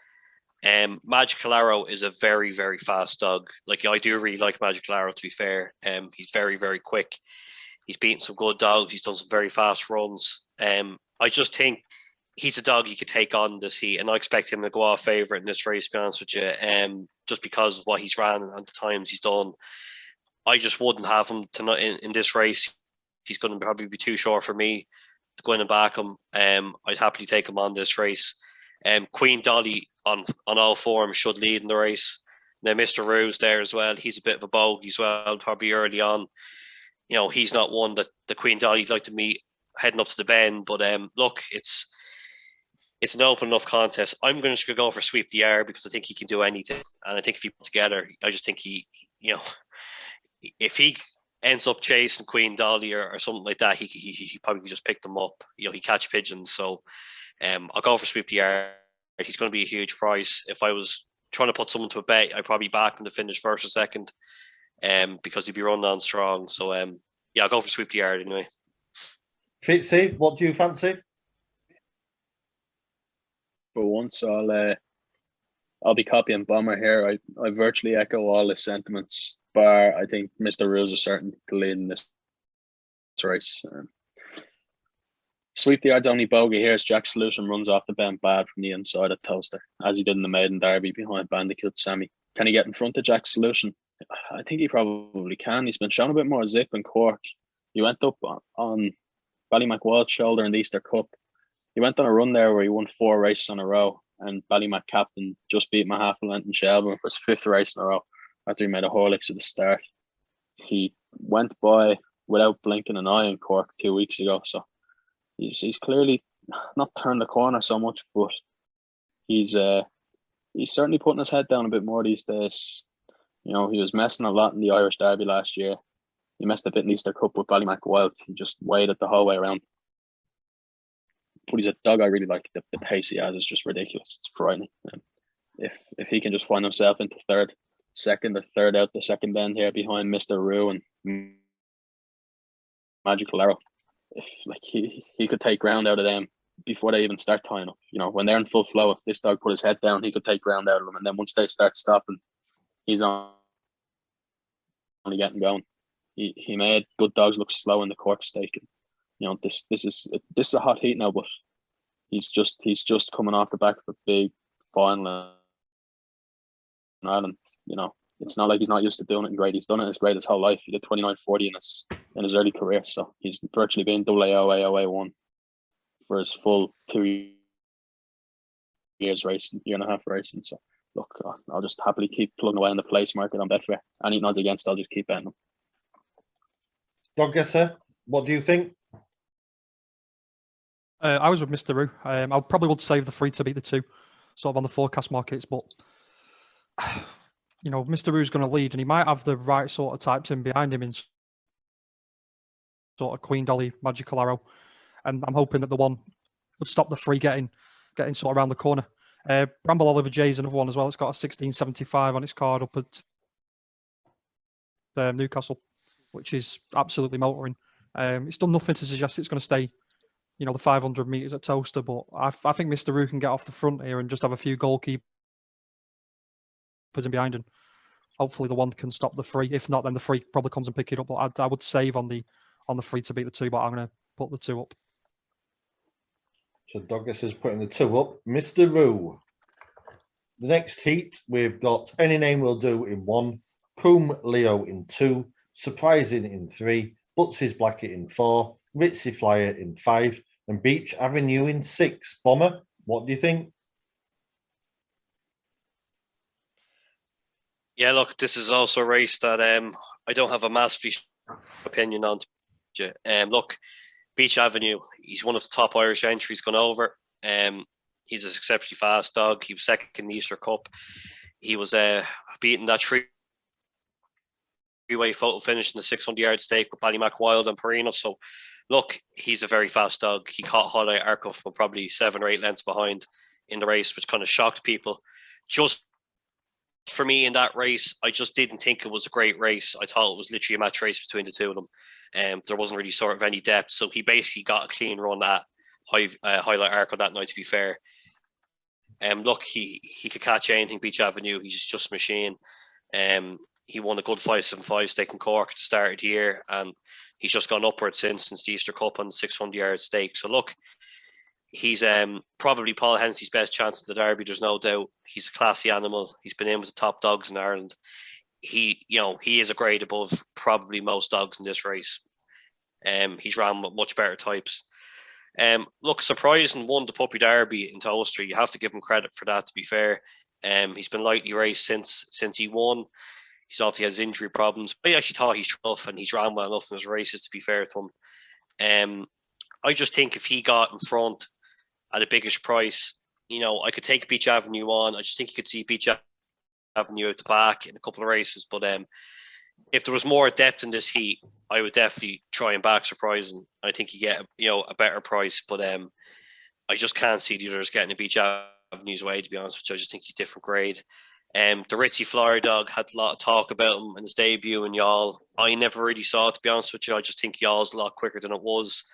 Magical Arrow is a very, very fast dog. Like, I do really like Magical Arrow, to be fair. He's very, very quick. He's beaten some good dogs. He's done some very fast runs. I just think he's a dog you could take on this heat, and I expect him to go off favourite in this race, to be honest with you, just because of what he's ran and the times he's done. I just wouldn't have him tonight in this race. He's going to probably be too short for me to go in and back him. I'd happily take him on this race. Queen Dolly on all forms should lead in the race. Now, Mr. Roo's there as well. He's a bit of a bogey as well, probably early on. He's not one that the Queen Dolly'd like to meet heading up to the bend. But look, it's an open enough contest. I'm going to go for Sweep the Yard because I think he can do anything. And I think if he put together, I just think he if he ends up chasing Queen Dolly or something like that, he probably could just pick them up. He catch pigeons. So I'll go for Sweep the Yard. He's going to be a huge price. If I was trying to put someone to a bet, I'd probably back him to finish first or second, because he'd be running on strong. So I'll go for Sweep the Yard anyway. Fitzy, what do you fancy? For once, I'll be copying Bomber here. I virtually echo all his sentiments, bar I think Mr. Ruse is certain to lead in this race. Sweep the Yard's only bogey here is Jack Solution runs off the bend bad from the inside of Toaster, as he did in the maiden derby behind Bandicoot Sammy. Can he get in front of Jack Solution? I think he probably can. He's been shown a bit more zip in Cork. He went up on Ballymac Wild Shoulder in the Easter Cup. He went on a run there where he won 4 races in a row, and Ballymac captain just beat my half a length in Shelburne for his 5th race in a row after he made a Horlicks at the start. He went by without blinking an eye in Cork 2 weeks ago, so he's clearly not turned the corner so much, but he's certainly putting his head down a bit more these days. You know, he was messing a lot in the Irish Derby last year. He messed a bit in the Easter Cup with Ballymac Wild. He just weighed it the whole way around. But he's a dog I really like. The pace he has is just ridiculous. It's frightening. If he can just find himself into second or third out the second bend here behind Mr. Rue and Magical Arrow, if like he could take ground out of them before they even start tying up. You know, when they're in full flow, if this dog put his head down, he could take ground out of them. And then once they start stopping, he's only getting going. He made good dogs look slow in the Cork stake. And, you know, this is a hot heat now, but he's just coming off the back of a big final in Ireland. You know, it's not like he's not used to doing it in grade. He's done it as great his whole life. He did 29.40 in his early career, so he's virtually been AAO, AOA1 for his full 2 years racing, year and a half racing. So look, I'll just happily keep plugging away in the place market on Betfair. Anything odds against, I'll just keep betting them. Dog guesser, what do you think? I was with Mr. Roo. I probably would save the 3 to beat the 2, sort of on the forecast markets, but you know, Mr. Roo's going to lead, and he might have the right sort of types in behind him in sort of Queen Dolly, Magical Arrow, and I'm hoping that the one would stop the 3 getting sort of around the corner. Bramble Oliver J is another one as well. It's got a 1675 on its card up at Newcastle, which is absolutely motoring. It's done nothing to suggest it's going to stay, you know, the 500 metres at Toaster, but I think Mr. Roo can get off the front here and just have a few goalkeepers in behind him. Hopefully the one can stop the 3. If not, then the 3 probably comes and pick it up. But I would save on the 3 to beat the 2, but I'm going to put the 2 up. So Douglas is putting the 2 up. Mr. Roo. The next heat, we've got Any Name Will Do in 1, Coombe Leo in 2, Surprising in 3, Butsy's Blacket in 4, Ritzy Flyer in 5, and Beach Avenue in 6. Bomber, what do you think? Yeah, look, this is also a race that I don't have a massively opinion on. Look, Beach Avenue, he's one of the top Irish entries gone over. He's an exceptionally fast dog. He was second in the Easter Cup. He was beating that three-way photo finish in the 600-yard stake with Ballymac Wild and Perino. So, look, he's a very fast dog. He caught Highlight Arcuff, but probably 7 or 8 lengths behind in the race, which kind of shocked people. Just for me in that race, I just didn't think it was a great race. I thought it was literally a match race between the two of them. There wasn't really sort of any depth. So he basically got a clean run at Highlight Arc on that night, to be fair. Look, he could catch anything, Beach Avenue. He's just a machine. He won a good 5.75 stake in Cork at the start of the year, and he's just gone upwards since the Easter Cup on the 600-yard stake. So look, he's probably Paul Hennessey's best chance in the Derby. There's no doubt. He's a classy animal. He's been in with the top dogs in Ireland. He is a grade above probably most dogs in this race. He's ran with much better types. Look, surprising won the Puppy Derby in Toaster. You have to give him credit for that, to be fair. He's been lightly raced since he won. He's obviously has injury problems. I actually thought he's tough and he's ran well enough in his races, to be fair to him. I just think if he got in front at a biggish price, you know, I could take Beach Avenue on. I just think you could see Beach Avenue out the back in a couple of races. But if there was more depth in this heat, I would definitely try and back Surprising. I think you get a better price. But I just can't see the others getting a Beach Avenue's way, to be honest with you. I just think he's different grade. The Ritzy Flyer dog had a lot of talk about him in his debut in Y'all. I never really saw it, to be honest with you. I just think Y'all's a lot quicker than it was.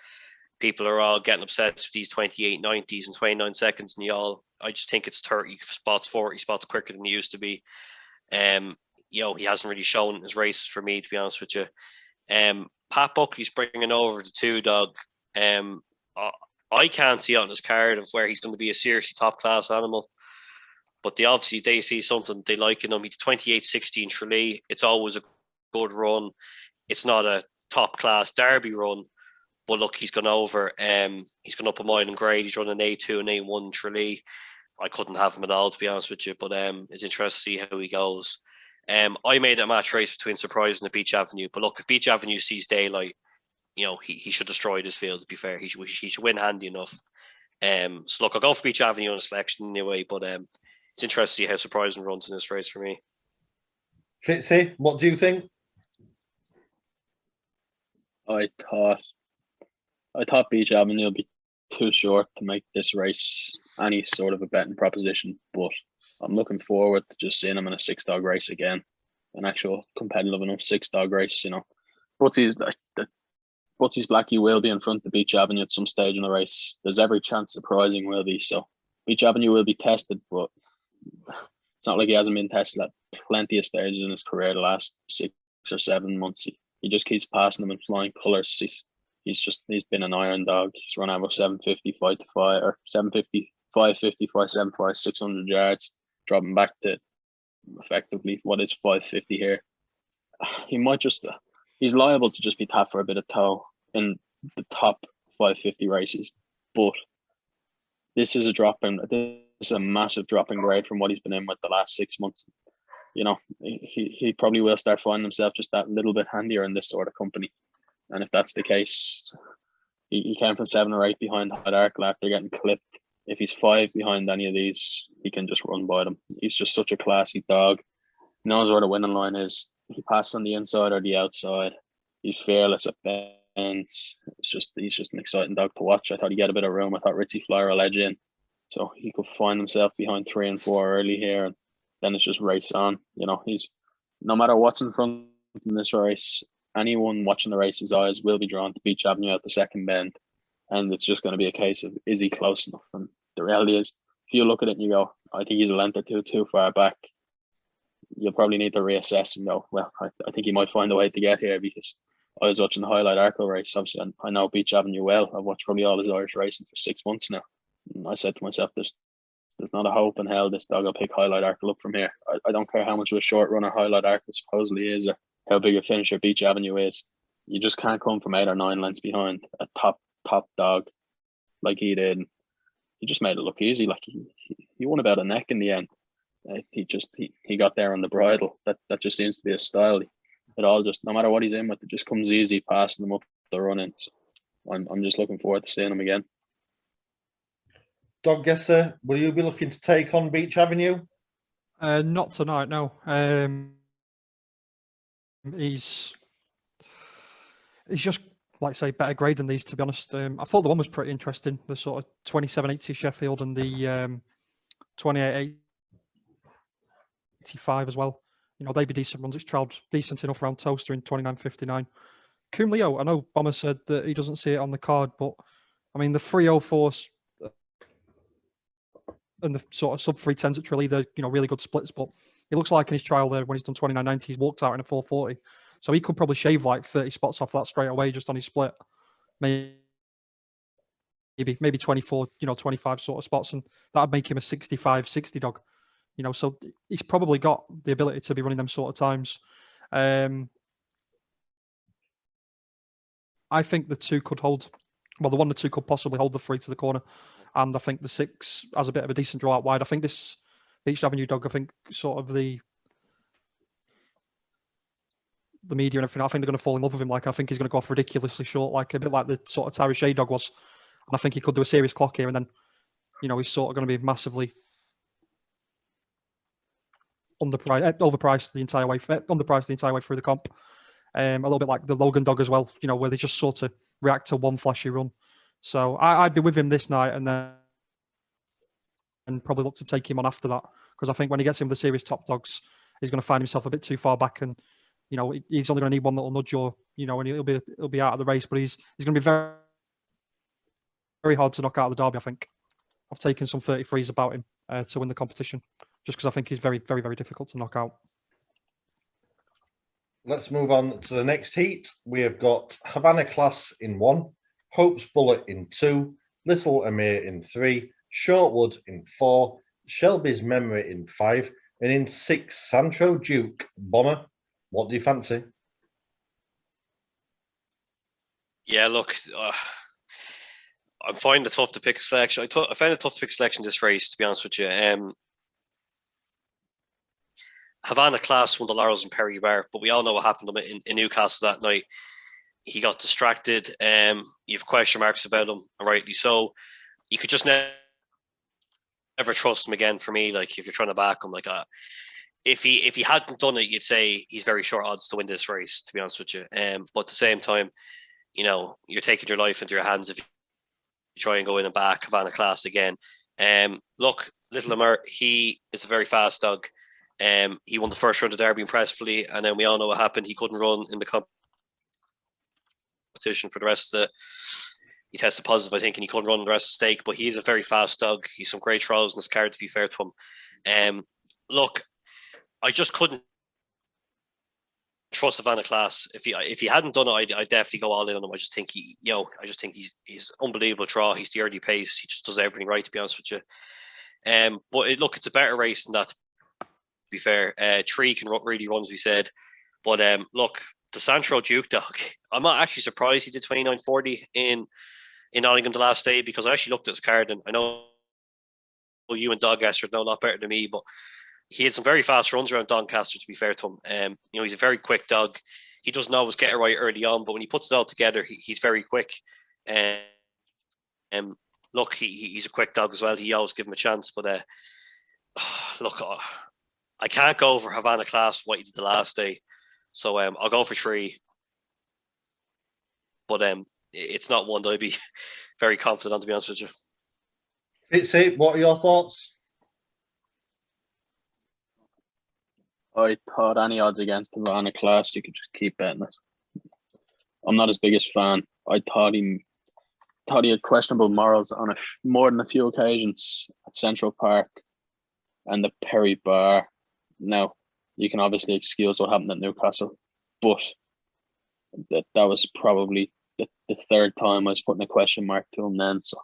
People are all getting obsessed with these 28.90s and 29 seconds in Y'all. I just think it's 30 spots, 40 spots quicker than he used to be. He hasn't really shown his races for me, to be honest with you. Pat Buckley's bringing over the 2 dog. I can't see on his card of where he's going to be a seriously top class animal. But they see something they like in him. He's 28.60 in Tralee. It's always a good run. It's not a top class Derby run, But look, he's gone over. He's gone up a mile in grade. He's running A2 and A1 Tralee. I couldn't have him at all, to be honest with you. But it's interesting to see how he goes. I made a match race between Surprise and the Beach Avenue. But look, if Beach Avenue sees daylight, he should destroy this field. To be fair, he should win handy enough. So look, I'll go for Beach Avenue on a selection anyway. But it's interesting to see how Surprising runs in this race for me. Fitzy, what do you think? I thought Beach Avenue would be too short to make this race any sort of a betting proposition, but I'm looking forward to just seeing him in a 6-dog race again, an actual competitive enough 6-dog race. Butsy's Blackie will be in front of Beach Avenue at some stage in the race. There's every chance Surprising will be. So Beach Avenue will be tested, but it's not like he hasn't been tested at plenty of stages in his career the last 6 or 7 months. He just keeps passing them in flying colours. He's been an iron dog. He's run over 750, 5 to 5, or 750, 550, 575, 600 yards, dropping back to effectively what is 550 here. He's liable to just be tapped for a bit of toe in the top 550 races, but this is a massive drop in grade from what he's been in with the last 6 months. He probably will start finding himself just that little bit handier in this sort of company. And if that's the case, he came from 7 or 8 behind Hyde Arkle after getting clipped. If he's 5 behind any of these, he can just run by them. He's just such a classy dog. He knows where the winning line is. He passes on the inside or the outside. He's fearless at bends. He's just an exciting dog to watch. I thought he'd get a bit of room. I thought Ritzy Flyer will edge in, so he could find himself behind 3 and 4 early here, and then it's just race on. He's no matter what's in front in this race, anyone watching the race's eyes will be drawn to Beach Avenue at the second bend, and it's just going to be a case of, is he close enough? And the reality is, if you look at it and you go, I think he's a length or two too far back, you'll probably need to reassess and go, well, I think he might find a way to get here, because I was watching the Highlight Arkle race. Obviously, I know Beach Avenue well. I've watched probably all his Irish racing for 6 months now. And I said to myself, there's not a hope in hell this dog will pick Highlight Arkle up from here. I don't care how much of a short runner Highlight Arkle supposedly is, or how big a finisher Beach Avenue is. You just can't come from 8 or 9 lengths behind a top dog like he did. He just made it look easy. Like he won about a neck in the end. He got there on the bridle. That just seems to be his style. It all just, no matter what he's in with, it just comes easy, passing them up the run-in. So I'm just looking forward to seeing him again. Dog guesser, will you be looking to take on Beach Avenue? Not tonight, no. He's just, like I say, better grade than these, to be honest. I thought the one was pretty interesting, the sort of 2780 Sheffield and the 2885 as well. They'd be decent runs. It's trialled decent enough around Toaster in 2959. Coom Leo, I know Bomber said that he doesn't see it on the card, but I mean, the 304s and the sort of sub 310s at Tralee, they're really good splits, but it looks like in his trial there, when he's done 2990, he's walked out in a 440. So he could probably shave like 30 spots off that straight away just on his split. Maybe 24, 25 sort of spots, and that'd make him a 65, 60 dog. So he's probably got the ability to be running them sort of times. I think the 2 could hold. Well, the 1 and 2 could possibly hold the 3 to the corner, and I think the 6 has a bit of a decent draw out wide. I think this Beach Avenue dog, I think sort of the media and everything, I think they're going to fall in love with him. Like, I think he's going to go off ridiculously short, like a bit like the sort of Tyree Shea dog was. And I think he could do a serious clock here, and then, he's sort of going to be massively overpriced the entire way through the comp. A little bit like the Logan dog as well, where they just sort of react to one flashy run. So I'd be with him this night, and then probably look to take him on after that, because I think when he gets in with the serious top dogs, he's going to find himself a bit too far back, and he's only going to need one little nudge, or and he'll be out of the race. But he's going to be very, very hard to knock out of the Derby. I think I've taken some 33s about him to win the competition, just because I think he's very, very, very difficult to knock out. Let's move on to the next heat. We have got Havana Class in 1, Hope's Bullet in 2, Little Amir in 3, Shortwood in 4, Shelby's Memory in 5, and in 6, Sancho Duke. Bomber, what do you fancy? Yeah, look, I'm finding it tough to pick a selection. I found it tough to pick a selection this race, to be honest with you. Havana Class won the laurels in Perry Bar, but we all know what happened to him in Newcastle that night. He got distracted. You have question marks about him, and rightly so. You could just never trust him again. For me, like if you're trying to back him, like if he hadn't done it, you'd say he's very short odds to win this race. To be honest with you, but at the same time, you're taking your life into your hands if you try and go in and back Havana Class again. Look, Little Lemur, he is a very fast dog. He won the first round of Derby impressively, and then we all know what happened. He couldn't run in the competition for the rest of the. He tested positive, I think, and he couldn't run the rest of the stake. But he's a very fast dog. He's some great trials in his card, to be fair to him. Look, I just couldn't trust Havana Class. If he hadn't done it, I'd definitely go all in on him. I just think he's unbelievable draw. He's the early pace. He just does everything right, to be honest with you. But look, it's a better race than that. To be fair, Tree can really run, as we said. But look, the Santro Duke dog, I'm not actually surprised he did 29.40 in Nottingham the last day, because I actually looked at his card, and I know you and Doncaster know a lot better than me, but he had some very fast runs around Doncaster, to be fair to him. He's a very quick dog. He doesn't always get it right early on, but when he puts it all together, he's very quick. Look, he's a quick dog as well. He always give him a chance, but look, I can't go for Havana Class what he did the last day, so I'll go for Tree. But it's not one that I'd be very confident on, to be honest with you. Fitzy, what are your thoughts? I thought any odds against Havana Class, you could just keep betting it. I'm not his biggest fan. I thought he had questionable morals on more than a few occasions at Central Park and the Perry Bar. Now, you can obviously excuse what happened at Newcastle, but that was probably the third time I was putting a question mark to him then. So,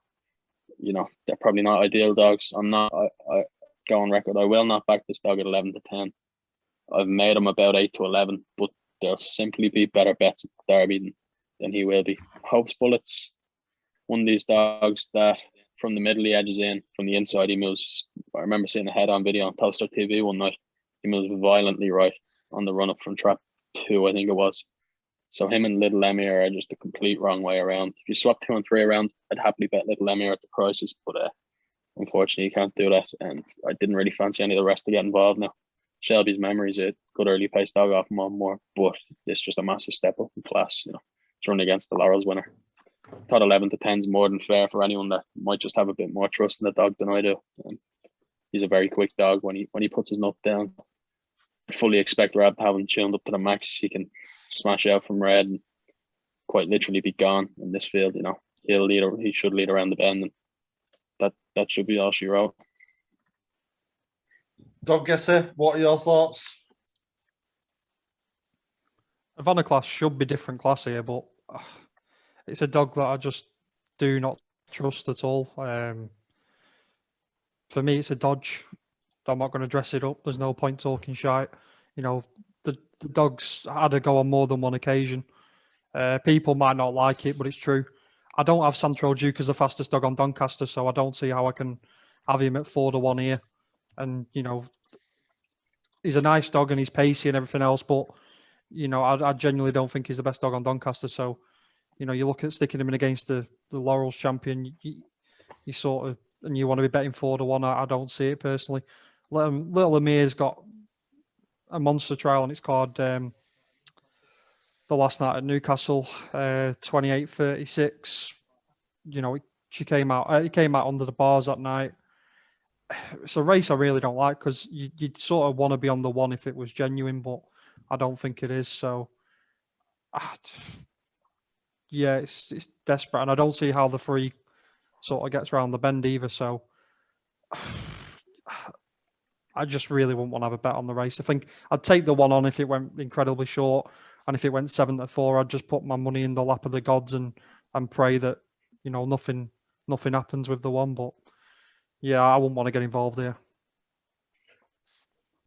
they're probably not ideal dogs. I go on record, I will not back this dog at 11 to 10. I've made him about 8 to 11, but there'll simply be better bets at the Derby than he will be. Hopes Bullets, one of these dogs that from the middle he edges in, from the inside he moves. I remember seeing a head-on video on Telstar TV one night. He moves violently right on the run-up from trap 2, I think it was. So him and Little Emir are just the complete wrong way around. If you swap 2 and 3 around, I'd happily bet Little Emir at the prices, but unfortunately you can't do that, and I didn't really fancy any of the rest to get involved now. Shelby's Memory's a good early pace dog off him on more, but it's just a massive step up in class. It's running against the Laurels winner. I thought 11 to 10 is more than fair for anyone that might just have a bit more trust in the dog than I do. He's a very quick dog when he puts his nut down. I fully expect Rab to have him tuned up to the max. He can smash out from red and quite literally be gone in this field. He should lead around the bend, and that should be all she wrote. Dog Guesser, what are your thoughts? Havana Class should be different class here, but it's a dog that I just do not trust at all. For me, it's a dodge. I'm not going to dress it up. There's no point talking shite. The dog's had a go on more than one occasion. People might not like it, but it's true. I don't have Santro Duke as the fastest dog on Doncaster, so I don't see how I can have him at 4 to 1 here. And, he's a nice dog and he's pacey and everything else, but, I genuinely don't think he's the best dog on Doncaster. So, you look at sticking him in against the Laurels champion, you sort of, and you want to be betting 4 to 1. I don't see it personally. Little Amir's got a monster trial on its card the last night at Newcastle, 28.36. He came out under the bars that night. It's a race I really don't like because you'd sort of want to be on the one if it was genuine, but I don't think it is. So, yeah, it's desperate, and I don't see how the 3 sort of gets around the bend either. So, I just really wouldn't want to have a bet on the race. I think I'd take the 1 on if it went incredibly short, and if it went 7 to 4, I'd just put my money in the lap of the gods and pray that nothing happens with the 1. But yeah, I wouldn't want to get involved here.